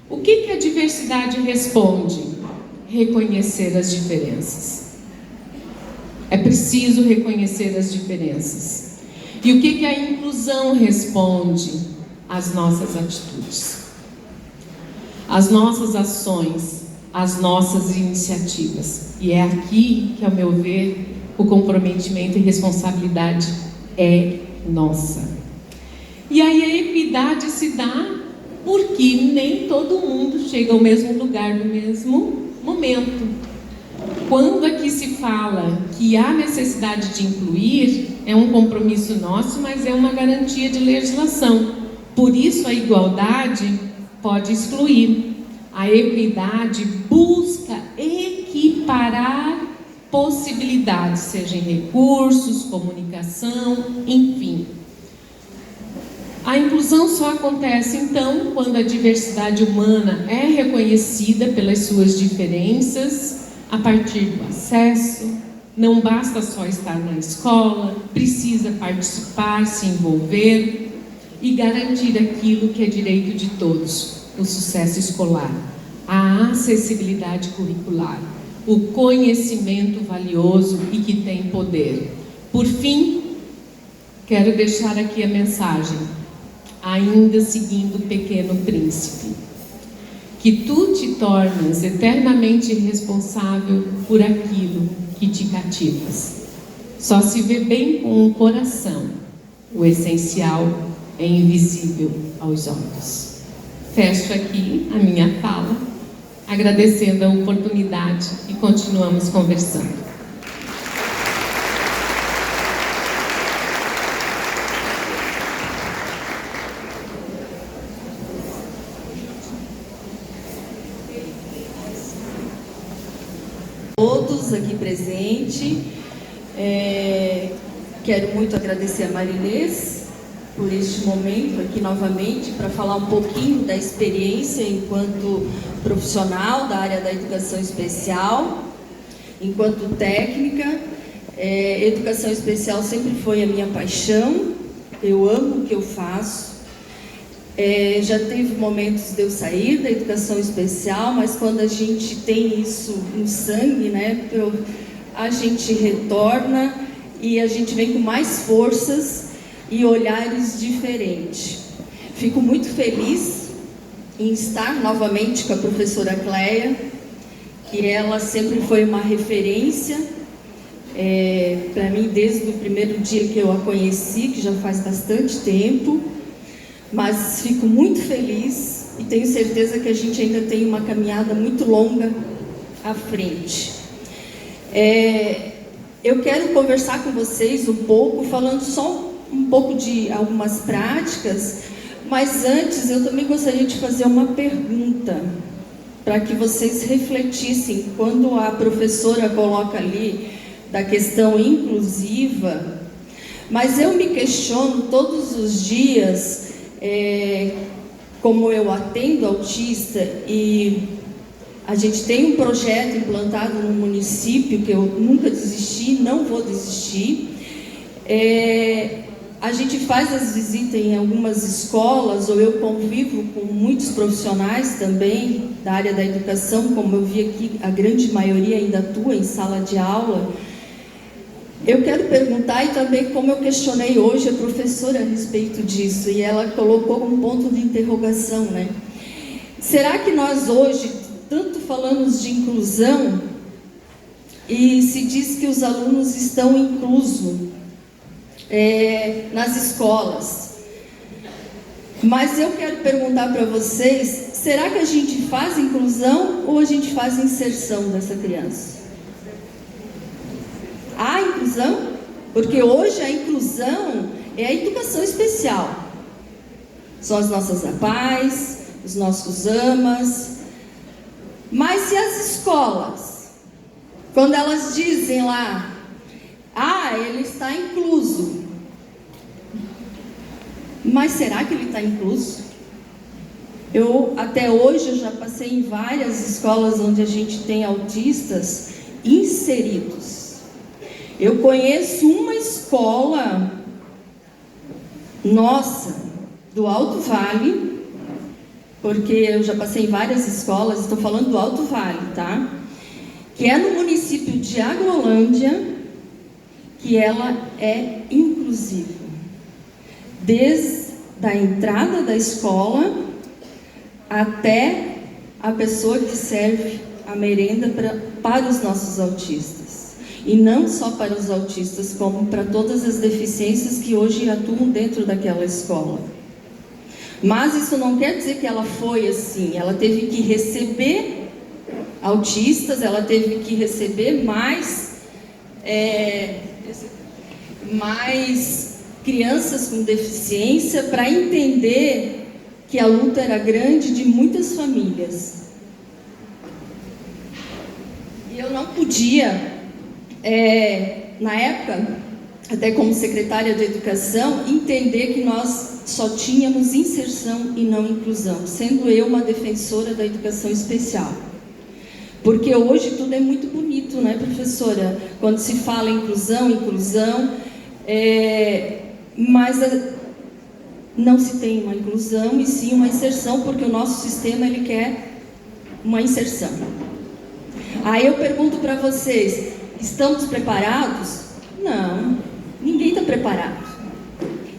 Speaker 3: O que a diversidade responde? Reconhecer as diferenças. É preciso reconhecer as diferenças. E o que a inclusão responde? As nossas atitudes, as nossas ações, as nossas iniciativas. E é aqui que, ao meu ver, o comprometimento e responsabilidade é nossa. E aí a equidade se dá porque nem todo mundo chega ao mesmo lugar no mesmo momento. Quando aqui se fala que há necessidade de incluir, é um compromisso nosso, mas é uma garantia de legislação. Por isso a igualdade pode excluir. A equidade busca equiparar possibilidades, seja em recursos, comunicação, enfim. A inclusão só acontece, então, quando a diversidade humana é reconhecida pelas suas diferenças, a partir do acesso. Não basta só estar na escola, precisa participar, se envolver e garantir aquilo que é direito de todos, o sucesso escolar, a acessibilidade curricular, o conhecimento valioso e que tem poder. Por fim, quero deixar aqui a mensagem, ainda seguindo o Pequeno Príncipe, que tu te tornas eternamente responsável por aquilo que te cativas. Só se vê bem com o coração, o essencial é invisível aos olhos. Fecho aqui a minha fala, agradecendo a oportunidade e continuamos conversando.
Speaker 5: Todos aqui presentes, quero muito agradecer a Marinês por este momento aqui novamente para falar um pouquinho da experiência enquanto profissional da área da educação especial, enquanto técnica. Educação especial sempre foi a minha paixão, eu amo o que eu faço. Já teve momentos de eu sair da educação especial, mas quando a gente tem isso no sangue, né, a gente retorna e a gente vem com mais forças e olhares diferentes. Fico muito feliz em estar novamente com a professora Cleia, que ela sempre foi uma referência para mim desde o primeiro dia que eu a conheci, que já faz bastante tempo. Mas fico muito feliz e tenho certeza que a gente ainda tem uma caminhada muito longa à frente. eu quero conversar com vocês um pouco, falando só um pouco de algumas práticas, mas antes eu também gostaria de fazer uma pergunta, para que vocês refletissem, quando a professora coloca ali da questão inclusiva, mas eu me questiono todos os dias, como eu atendo autista e a gente tem um projeto implantado no município que eu nunca desisti, não vou desistir. A gente faz as visitas em algumas escolas, ou eu convivo com muitos profissionais também da área da educação, como eu vi aqui, a grande maioria ainda atua em sala de aula. Eu quero perguntar, e também como eu questionei hoje a professora a respeito disso, e ela colocou um ponto de interrogação, né? Será que nós hoje, tanto falamos de inclusão, e se diz que os alunos estão inclusos nas escolas, mas eu quero perguntar para vocês, será que a gente faz inclusão ou a gente faz inserção dessa criança? Há inclusão? Porque hoje a inclusão é a educação especial. São as nossas APAES, os nossos AMAs. Mas e as escolas? Quando elas dizem lá, ele está incluso. Mas será que ele está incluso? Até hoje, eu já passei em várias escolas onde a gente tem autistas inseridos. Eu conheço uma escola, nossa, do Alto Vale, porque eu já passei em várias escolas, estou falando do Alto Vale, tá? Que é no município de Agrolândia, que ela é inclusiva. Desde a entrada da escola até a pessoa que serve a merenda para os nossos autistas. E não só para os autistas, como para todas as deficiências que hoje atuam dentro daquela escola. Mas isso não quer dizer que ela foi assim. Ela teve que receber autistas, ela teve que receber mais crianças com deficiência, para entender que a luta era grande de muitas famílias. E eu não podia, na época, até como secretária de Educação, entender que nós só tínhamos inserção e não inclusão, sendo eu uma defensora da educação especial. Porque hoje tudo é muito bonito, né, professora? Quando se fala em inclusão, mas não se tem uma inclusão e sim uma inserção, porque o nosso sistema ele quer uma inserção. Aí eu pergunto para vocês, estamos preparados? Não, ninguém está preparado.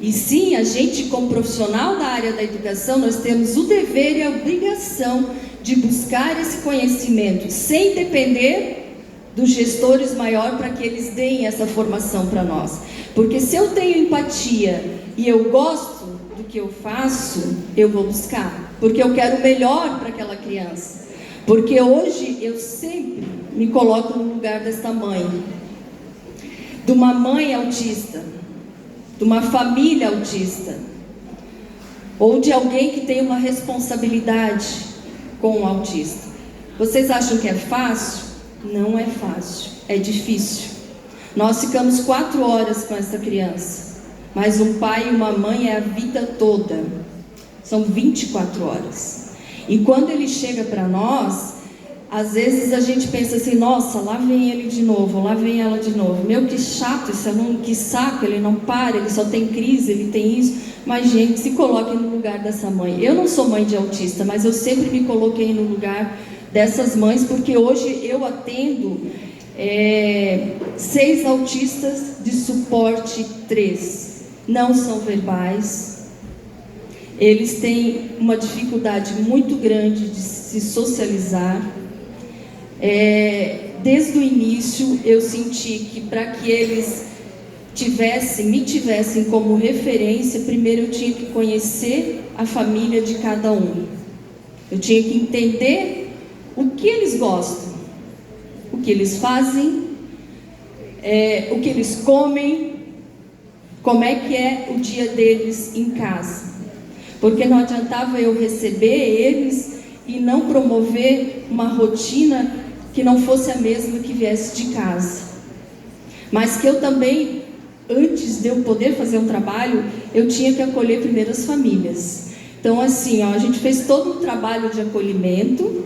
Speaker 5: E sim, a gente como profissional da área da educação, nós temos o dever e a obrigação de buscar esse conhecimento, sem depender dos gestores maior para que eles deem essa formação para nós. Porque se eu tenho empatia e eu gosto do que eu faço, eu vou buscar, porque eu quero o melhor para aquela criança. Porque hoje eu sempre me coloco no lugar desta mãe, de uma mãe autista, de uma família autista, ou de alguém que tem uma responsabilidade com o autista. Vocês acham que é fácil? Não é fácil, é difícil. Nós ficamos 4 horas com essa criança, mas um pai e uma mãe é a vida toda. São 24 horas. E quando ele chega para nós, às vezes a gente pensa assim, nossa, lá vem ele de novo, lá vem ela de novo. Meu, que chato esse aluno, que saco, ele não para, ele só tem crise, ele tem isso. Mas, gente, se coloque no lugar dessa mãe. Eu não sou mãe de autista, mas eu sempre me coloquei no lugar dessas mães, porque hoje eu atendo 6 autistas de suporte 3. Não são verbais. Eles têm uma dificuldade muito grande de se socializar. Desde o início eu senti que para que eles me tivessem como referência, primeiro eu tinha que conhecer a família de cada um. Eu tinha que entender o que eles gostam, o que eles fazem, o que eles comem, como é que é o dia deles em casa. Porque não adiantava eu receber eles e não promover uma rotina que não fosse a mesma que viesse de casa. Mas que eu também, antes de eu poder fazer um trabalho, eu tinha que acolher primeiro as famílias. Então, assim, a gente fez todo um trabalho de acolhimento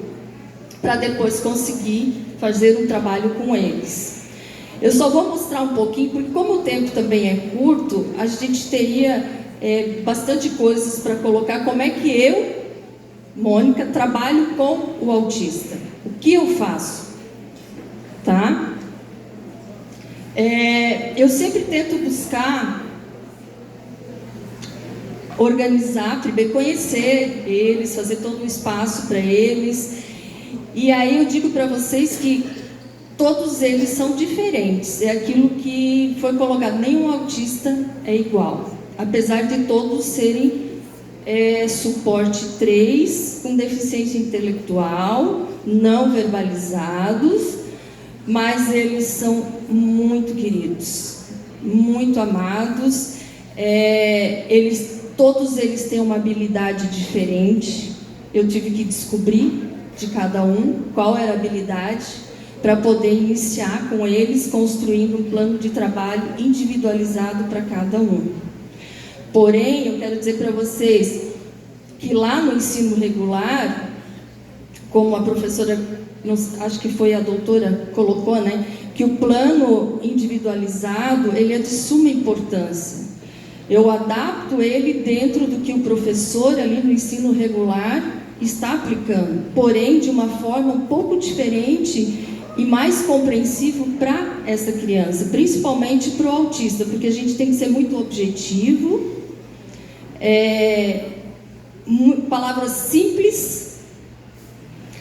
Speaker 5: para depois conseguir fazer um trabalho com eles. Eu só vou mostrar um pouquinho, porque como o tempo também é curto, a gente teria bastante coisas para colocar. Como é que eu, Mônica, trabalho com o autista? O que eu faço? Tá? Eu sempre tento buscar organizar, primeiro conhecer eles, fazer todo um espaço para eles. E aí eu digo para vocês que todos eles são diferentes. É aquilo que foi colocado, nenhum autista é igual. Apesar de todos serem suporte 3, com deficiência intelectual, não verbalizados, mas eles são muito queridos, muito amados. Todos eles têm uma habilidade diferente. Eu tive que descobrir de cada um qual era a habilidade para poder iniciar com eles, construindo um plano de trabalho individualizado para cada um. Porém, eu quero dizer para vocês que lá no ensino regular, como a professora, acho que foi a doutora, colocou, né, que o plano individualizado, ele é de suma importância. Eu adapto ele dentro do que o professor ali no ensino regular está aplicando, porém de uma forma um pouco diferente e mais compreensível para essa criança, principalmente para o autista, porque a gente tem que ser muito objetivo, palavras simples,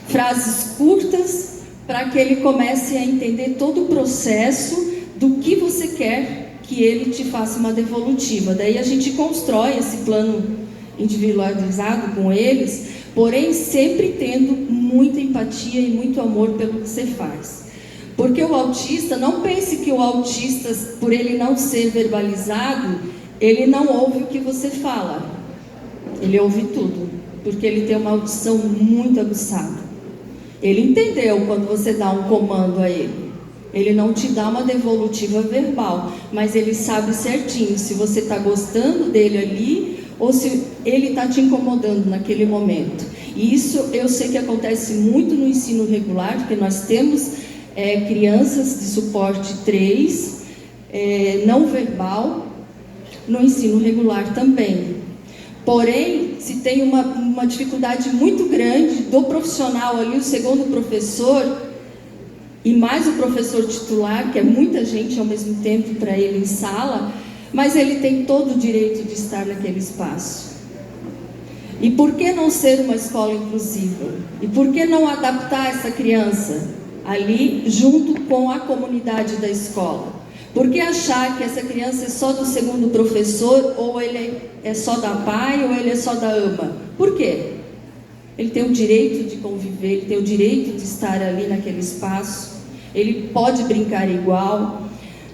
Speaker 5: frases curtas, para que ele comece a entender todo o processo do que você quer que ele te faça uma devolutiva. Daí a gente constrói esse plano individualizado com eles, porém sempre tendo muita empatia e muito amor pelo que você faz. Porque o autista, não pense que o autista, por ele não ser verbalizado, ele não ouve o que você fala. Ele ouve tudo, porque ele tem uma audição muito aguçada. Ele entendeu quando você dá um comando a ele. Ele não te dá uma devolutiva verbal, mas ele sabe certinho se você está gostando dele ali ou se ele está te incomodando naquele momento. E isso eu sei que acontece muito no ensino regular, porque nós temos crianças de suporte 3, não verbal, no ensino regular também. Porém, se tem uma dificuldade muito grande do profissional ali, o segundo professor, e mais o professor titular, que é muita gente ao mesmo tempo para ele em sala, mas ele tem todo o direito de estar naquele espaço. E por que não ser uma escola inclusiva? E por que não adaptar essa criança ali junto com a comunidade da escola? Por que achar que essa criança é só do segundo professor, ou ele é só da pai, ou ele é só da AMA? Por quê? Ele tem o direito de conviver, ele tem o direito de estar ali naquele espaço, ele pode brincar igual.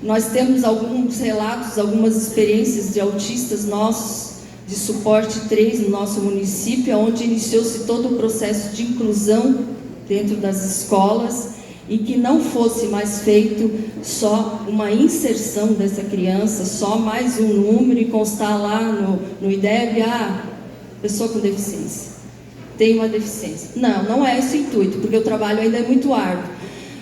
Speaker 5: Nós temos alguns relatos, algumas experiências de autistas nossos, de suporte 3 no nosso município, onde iniciou-se todo o processo de inclusão dentro das escolas, e que não fosse mais feito só uma inserção dessa criança, só mais um número e constar lá no IDEB, pessoa com deficiência. Tem uma deficiência. Não é esse o intuito, porque o trabalho ainda é muito árduo.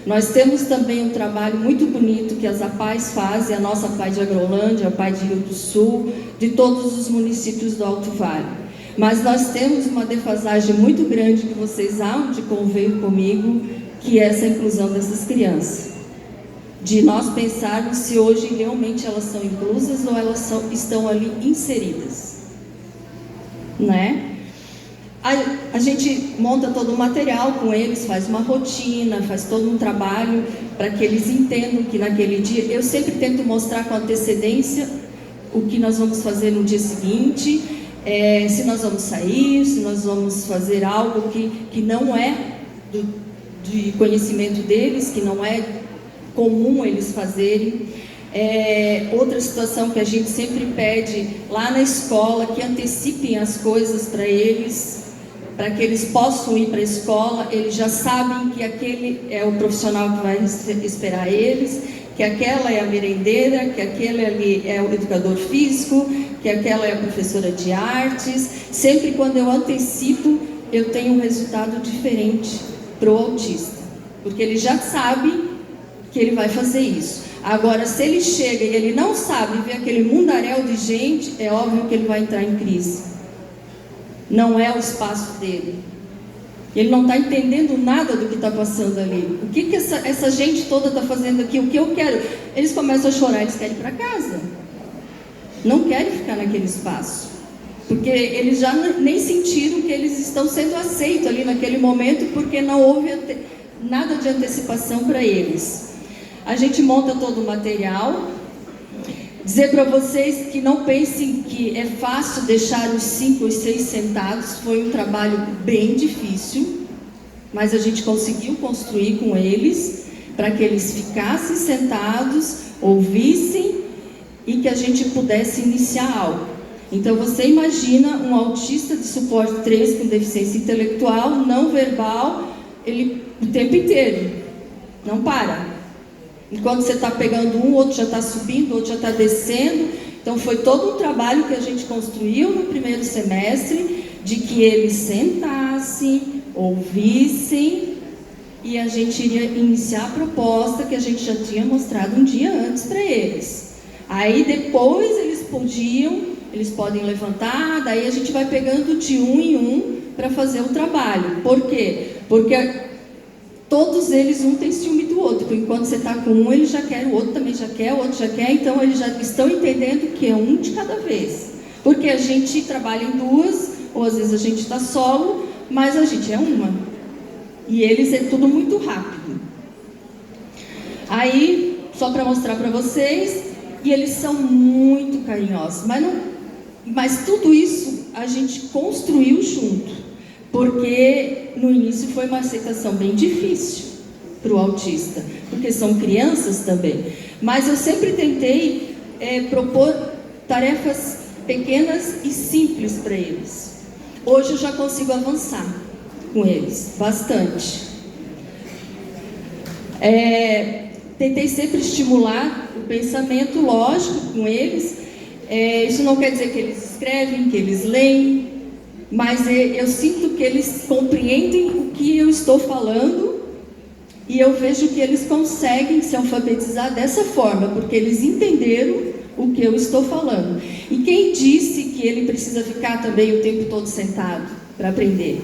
Speaker 5: Nós temos também um trabalho muito bonito que as APAES fazem, a nossa APAE de Agrolândia, a APAE de Rio do Sul, de todos os municípios do Alto Vale. Mas nós temos uma defasagem muito grande que vocês hão de convir comigo, que é essa inclusão dessas crianças. De nós pensarmos se hoje realmente elas são inclusas ou elas estão ali inseridas. Né? A gente monta todo o material com eles, faz uma rotina, faz todo um trabalho para que eles entendam que naquele dia, eu sempre tento mostrar com antecedência o que nós vamos fazer no dia seguinte, se nós vamos sair, se nós vamos fazer algo que não é de conhecimento deles, que não é comum eles fazerem. Outra situação que a gente sempre pede lá na escola, que antecipem as coisas para eles, para que eles possam ir para a escola. Eles já sabem que aquele é o profissional que vai esperar eles, que aquela é a merendeira, que aquele ali é o educador físico, que aquela é a professora de artes. Sempre quando eu antecipo, eu tenho um resultado diferente para o autista, porque ele já sabe que ele vai fazer isso. Agora, se ele chega e ele não sabe ver aquele mundaréu de gente, é óbvio que ele vai entrar em crise. Não é o espaço dele. Ele não está entendendo nada do que está passando ali. O que essa gente toda está fazendo aqui? O que eu quero? Eles começam a chorar, eles querem ir para casa. Não querem ficar naquele espaço. Porque eles já nem sentiram que eles estão sendo aceitos ali naquele momento, porque não houve nada de antecipação para eles. A gente monta todo o material. Dizer para vocês que não pensem que é fácil deixar os 5 ou 6 sentados. Foi um trabalho bem difícil, mas a gente conseguiu construir com eles para que eles ficassem sentados, ouvissem e que a gente pudesse iniciar algo. Então você imagina um autista de suporte 3 com deficiência intelectual, não verbal, ele o tempo inteiro, não para. Enquanto você está pegando um, o outro já está subindo, o outro já está descendo. Então foi todo um trabalho que a gente construiu no primeiro semestre, de que eles sentassem, ouvissem, e a gente iria iniciar a proposta que a gente já tinha mostrado um dia antes para eles. Aí depois eles podem levantar, daí a gente vai pegando de um em um para fazer o trabalho. Por quê? Porque todos eles, um tem ciúme do outro. Porque enquanto você está com um, ele já quer, o outro também já quer, o outro já quer. Então eles já estão entendendo que é um de cada vez. Porque a gente trabalha em 2, ou às vezes a gente está solo, mas a gente é uma. E eles é tudo muito rápido. Aí, só para mostrar para vocês, e eles são muito carinhosos. Mas tudo isso a gente construiu junto. Porque no início foi uma aceitação bem difícil para o autista, porque são crianças também. Mas eu sempre tentei propor tarefas pequenas e simples para eles. Hoje eu já consigo avançar com eles, bastante. Tentei sempre estimular o pensamento lógico com eles. Isso não quer dizer que eles escrevem, que eles leem, mas eu sinto que eles compreendem o que eu estou falando e eu vejo que eles conseguem se alfabetizar dessa forma, porque eles entenderam o que eu estou falando. E quem disse que ele precisa ficar também o tempo todo sentado para aprender?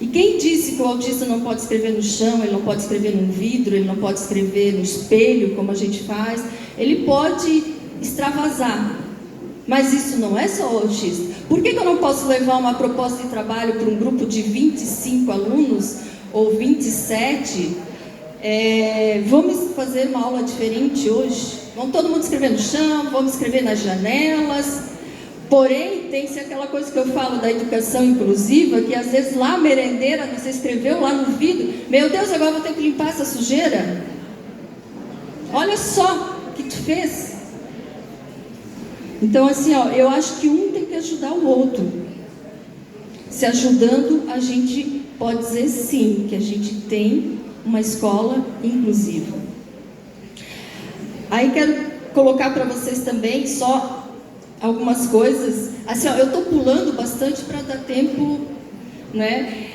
Speaker 5: E quem disse que o autista não pode escrever no chão, ele não pode escrever num vidro, ele não pode escrever no espelho, como a gente faz? Ele pode extravasar. Mas isso não é só o autista. Por que eu não posso levar uma proposta de trabalho para um grupo de 25 alunos ou 27? Vamos fazer uma aula diferente hoje? Vamos todo mundo escrever no chão, vamos escrever nas janelas. Porém, tem-se aquela coisa que eu falo da educação inclusiva, que às vezes lá a merendeira, você escreveu lá no vidro, meu Deus, agora vou ter que limpar essa sujeira? Olha só o que tu fez. Então, assim, eu acho que um tem que ajudar o outro. Se ajudando, a gente pode dizer sim, que a gente tem uma escola inclusiva. Aí quero colocar para vocês também só algumas coisas. Assim, eu estou pulando bastante para dar tempo, né?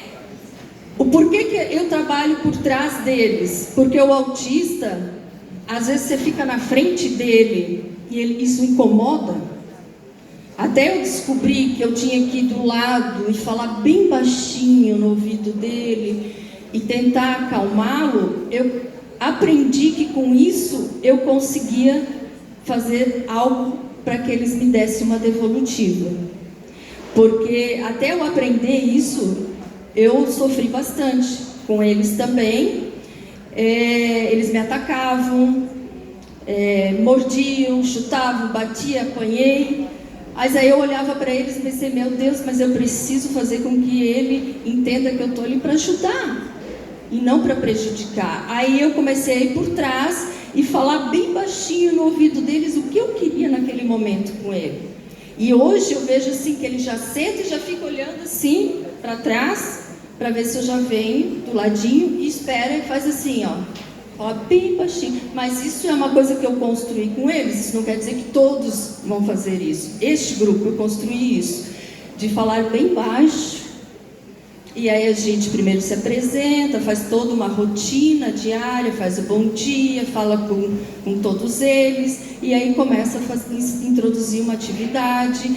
Speaker 5: O porquê que eu trabalho por trás deles? Porque o autista, às vezes você fica na frente dele e isso incomoda. Até eu descobri que eu tinha que ir do lado e falar bem baixinho no ouvido dele e tentar acalmá-lo, eu aprendi que com isso eu conseguia fazer algo para que eles me dessem uma devolutiva. Porque até eu aprender isso, eu sofri bastante com eles também. Eles me atacavam, mordiam, chutavam, batiam, apanhei. Mas aí eu olhava para eles e pensei, meu Deus, mas eu preciso fazer com que ele entenda que eu estou ali para ajudar e não para prejudicar. Aí eu comecei a ir por trás e falar bem baixinho no ouvido deles o que eu queria naquele momento com ele. E hoje eu vejo assim que ele já senta e já fica olhando assim para trás, para ver se eu já venho do ladinho, e espera e faz assim, ó, fala bem baixinho. Mas isso é uma coisa que eu construí com eles, isso não quer dizer que todos vão fazer isso. Este grupo eu construí isso, de falar bem baixo. E aí a gente primeiro se apresenta, faz toda uma rotina diária, faz o bom dia, fala com todos eles, e aí começa a introduzir uma atividade.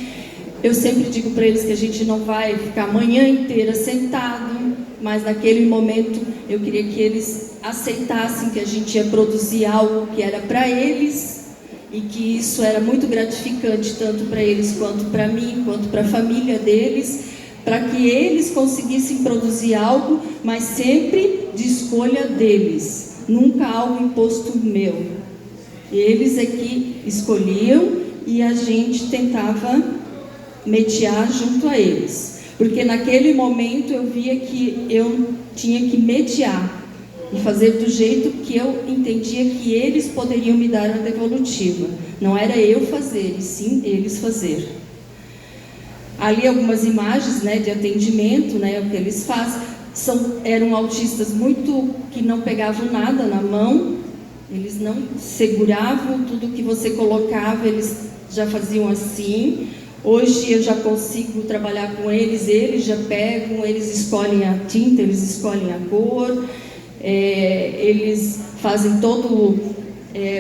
Speaker 5: Eu sempre digo para eles que a gente não vai ficar a manhã inteira sentado, mas naquele momento eu queria que eles aceitassem que a gente ia produzir algo que era para eles, e que isso era muito gratificante tanto para eles quanto para mim, quanto para a família deles, para que eles conseguissem produzir algo, mas sempre de escolha deles, nunca algo imposto meu. Eles é que escolhiam e a gente tentava mediar junto a eles, porque naquele momento eu via que eu tinha que mediar e fazer do jeito que eu entendia que eles poderiam me dar a devolutiva. Não era eu fazer, e sim eles fazer. Ali algumas imagens, né, de atendimento, né, o que eles fazem. Eram autistas muito que não pegavam nada na mão, eles não seguravam, tudo que você colocava eles já faziam assim. Hoje eu já consigo trabalhar com eles já pegam, eles escolhem a tinta, eles escolhem a cor, eles fazem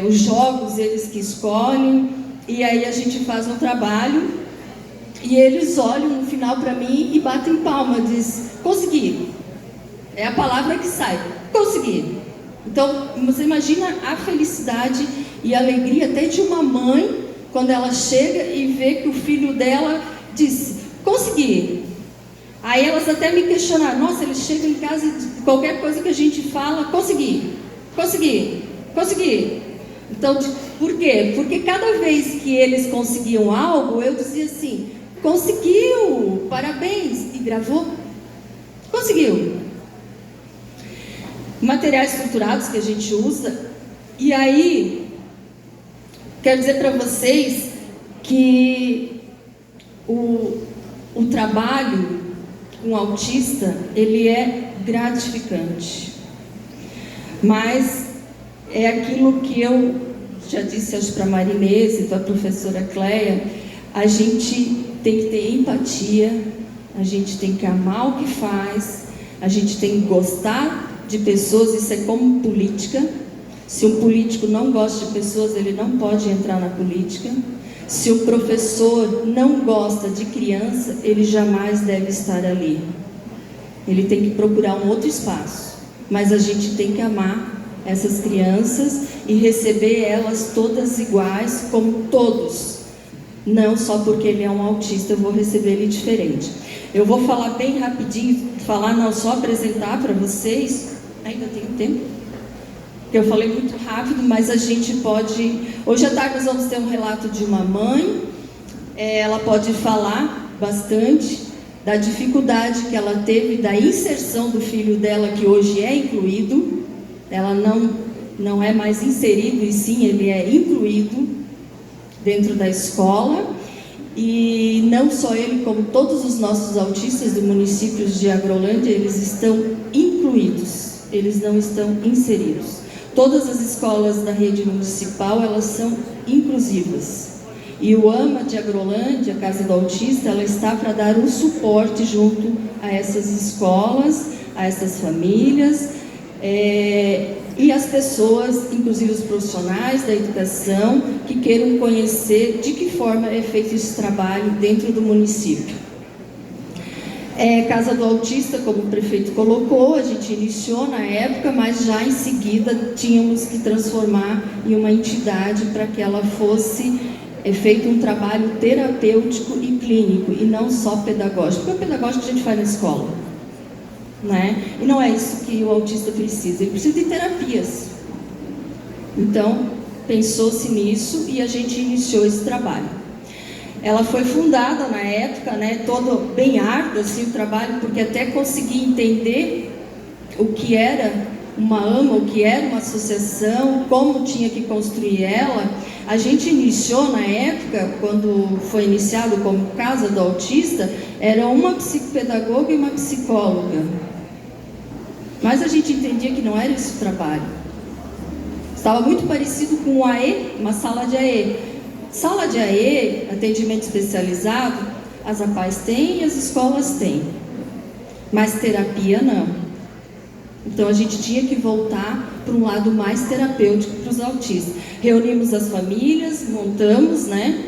Speaker 5: os jogos, eles que escolhem, e aí a gente faz um trabalho. E eles olham no final para mim e batem palma, diz, consegui. É a palavra que sai, consegui. Então, você imagina a felicidade e a alegria até de uma mãe, quando ela chega e vê que o filho dela disse, consegui. Aí elas até me questionaram, nossa, eles chegam em casa e qualquer coisa que a gente fala, consegui, consegui, consegui. Então, por quê? Porque cada vez que eles conseguiam algo, eu dizia assim, conseguiu, parabéns, e gravou, conseguiu. Materiais estruturados que a gente usa, e aí, quero dizer para vocês que o trabalho com autista, ele é gratificante, mas é aquilo que eu já disse hoje para a Marinês e para a professora Cleia, a gente tem que ter empatia, a gente tem que amar o que faz, a gente tem que gostar de pessoas, isso é como política. Se um político não gosta de pessoas, ele não pode entrar na política. Se um professor não gosta de criança, ele jamais deve estar ali. Ele tem que procurar um outro espaço, mas a gente tem que amar essas crianças e receber elas todas iguais, como todos. Não só porque ele é um autista eu vou receber ele diferente. Eu vou falar bem rapidinho, não só apresentar para vocês, ainda tenho tempo, porque eu falei muito rápido, mas a gente pode... Hoje à tarde nós vamos ter um relato de uma mãe, ela pode falar bastante da dificuldade que ela teve da inserção do filho dela, que hoje é incluído, ela não é mais inserido, e sim ele é incluído dentro da escola, e não só ele, como todos os nossos autistas do município de Agrolândia, eles estão incluídos, eles não estão inseridos. Todas as escolas da rede municipal, elas são inclusivas, e o AMA de Agrolândia, a Casa do Autista, ela está para dar um suporte junto a essas escolas, a essas famílias, e as pessoas, inclusive os profissionais da educação, que queiram conhecer de que forma é feito esse trabalho dentro do município. Casa do Autista, como o prefeito colocou, a gente iniciou na época, mas já em seguida tínhamos que transformar em uma entidade para que ela fosse feito um trabalho terapêutico e clínico, e não só pedagógico, porque o pedagógico a gente faz na escola, né? E não é isso que o autista precisa, ele precisa de terapias. Então, pensou-se nisso e a gente iniciou esse trabalho. Ela foi fundada na época, né, todo bem árduo assim, o trabalho, porque até consegui entender o que era uma AMA, o que era uma associação, como tinha que construir ela. A gente iniciou na época, quando foi iniciado como Casa do Autista, era uma psicopedagoga e uma psicóloga. Mas a gente entendia que não era esse o trabalho. Estava muito parecido com o AE, uma sala de AE. Sala de AE, atendimento especializado, as APAES têm e as escolas têm. Mas terapia não. Então a gente tinha que voltar para um lado mais terapêutico para os autistas. Reunimos as famílias, montamos, né,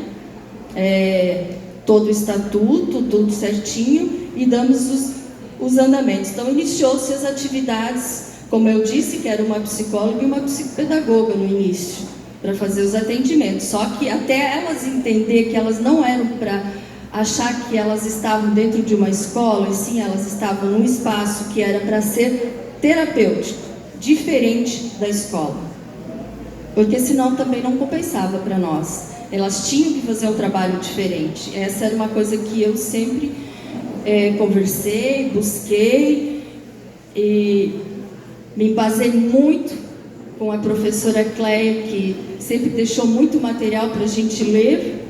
Speaker 5: todo o estatuto, tudo certinho, e damos os andamentos. Então iniciou-se as atividades, como eu disse, que era uma psicóloga e uma psicopedagoga no início, para fazer os atendimentos. Só que até elas entender que elas não eram para achar que elas estavam dentro de uma escola, e sim, elas estavam num espaço que era para ser terapêutico, diferente da escola, porque senão também não compensava para nós. Elas tinham que fazer um trabalho diferente. Essa era uma coisa que eu sempre conversei, busquei e me embasei muito com a professora Cleia, que sempre deixou muito material para a gente ler.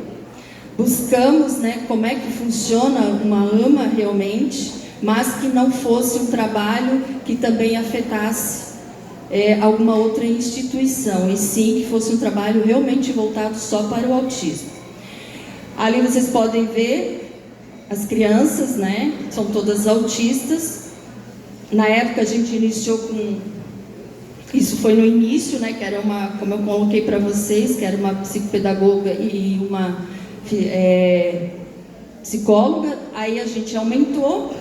Speaker 5: Buscamos, né, como é que funciona uma AMA realmente, mas que não fosse um trabalho que também afetasse alguma outra instituição, e sim que fosse um trabalho realmente voltado só para o autismo. Ali vocês podem ver as crianças, né? São todas autistas. Na época a gente iniciou com... Isso foi no início, né? Que era uma, como eu coloquei para vocês, que era uma psicopedagoga e uma psicóloga. Aí a gente aumentou.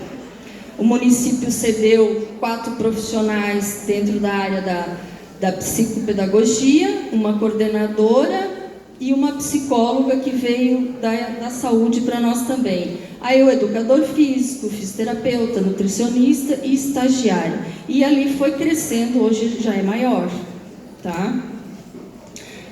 Speaker 5: O município cedeu 4 profissionais dentro da área da psicopedagogia, uma coordenadora e uma psicóloga que veio da saúde para nós também. Aí o educador físico, fisioterapeuta, nutricionista e estagiário. E ali foi crescendo, hoje já é maior, tá?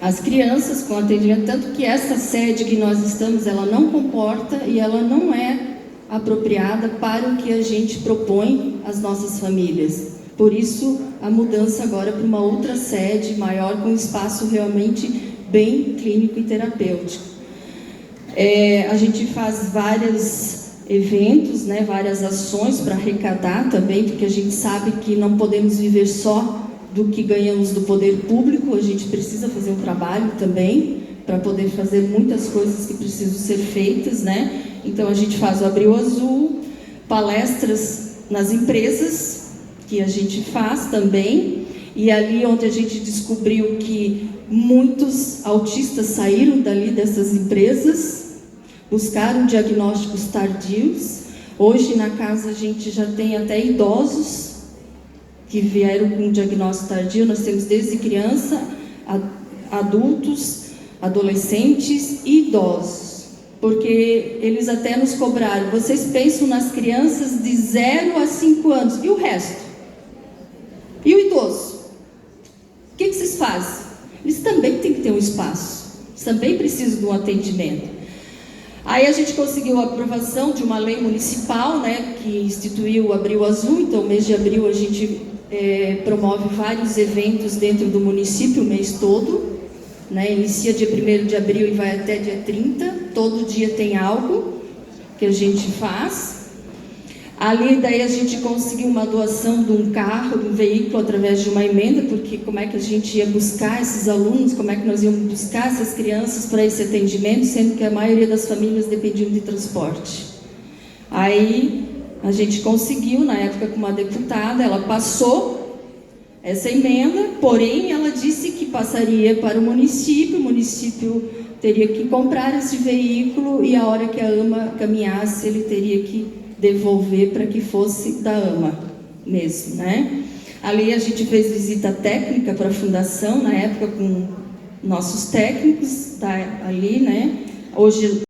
Speaker 5: As crianças com atendimento, tanto que essa sede que nós estamos, ela não comporta e ela não é apropriada para o que a gente propõe às nossas famílias. Por isso, a mudança agora para uma outra sede maior, com espaço realmente bem clínico e terapêutico. A gente faz vários eventos, né, várias ações para arrecadar também, porque a gente sabe que não podemos viver só do que ganhamos do poder público, a gente precisa fazer um trabalho também, para poder fazer muitas coisas que precisam ser feitas, né? Então a gente faz o Abril Azul, palestras nas empresas, que a gente faz também, e ali onde a gente descobriu que muitos autistas saíram dali dessas empresas, buscaram diagnósticos tardios. Hoje na casa a gente já tem até idosos que vieram com diagnóstico tardio. Nós temos desde criança, adultos, adolescentes e idosos, porque eles até nos cobraram: vocês pensam nas crianças de 0 a 5 anos, e o resto? E o idoso? O que vocês fazem? Eles também têm que ter um espaço, eles também precisam de um atendimento. Aí a gente conseguiu a aprovação de uma lei municipal, né, que instituiu o Abril Azul. Então, mês de abril a gente promove vários eventos dentro do município o mês todo, né? Inicia dia 1º de abril e vai até dia 30, todo dia tem algo que a gente faz. Ali daí a gente conseguiu uma doação de um carro, de um veículo, através de uma emenda, porque como é que a gente ia buscar esses alunos, como é que nós íamos buscar essas crianças para esse atendimento, sendo que a maioria das famílias dependiam de transporte. Aí a gente conseguiu, na época com uma deputada, ela passou essa emenda, porém ela disse que passaria para o município teria que comprar esse veículo e a hora que a AMA caminhasse ele teria que devolver para que fosse da AMA mesmo, né? Ali a gente fez visita técnica para a fundação, na época com nossos técnicos ali, né? Hoje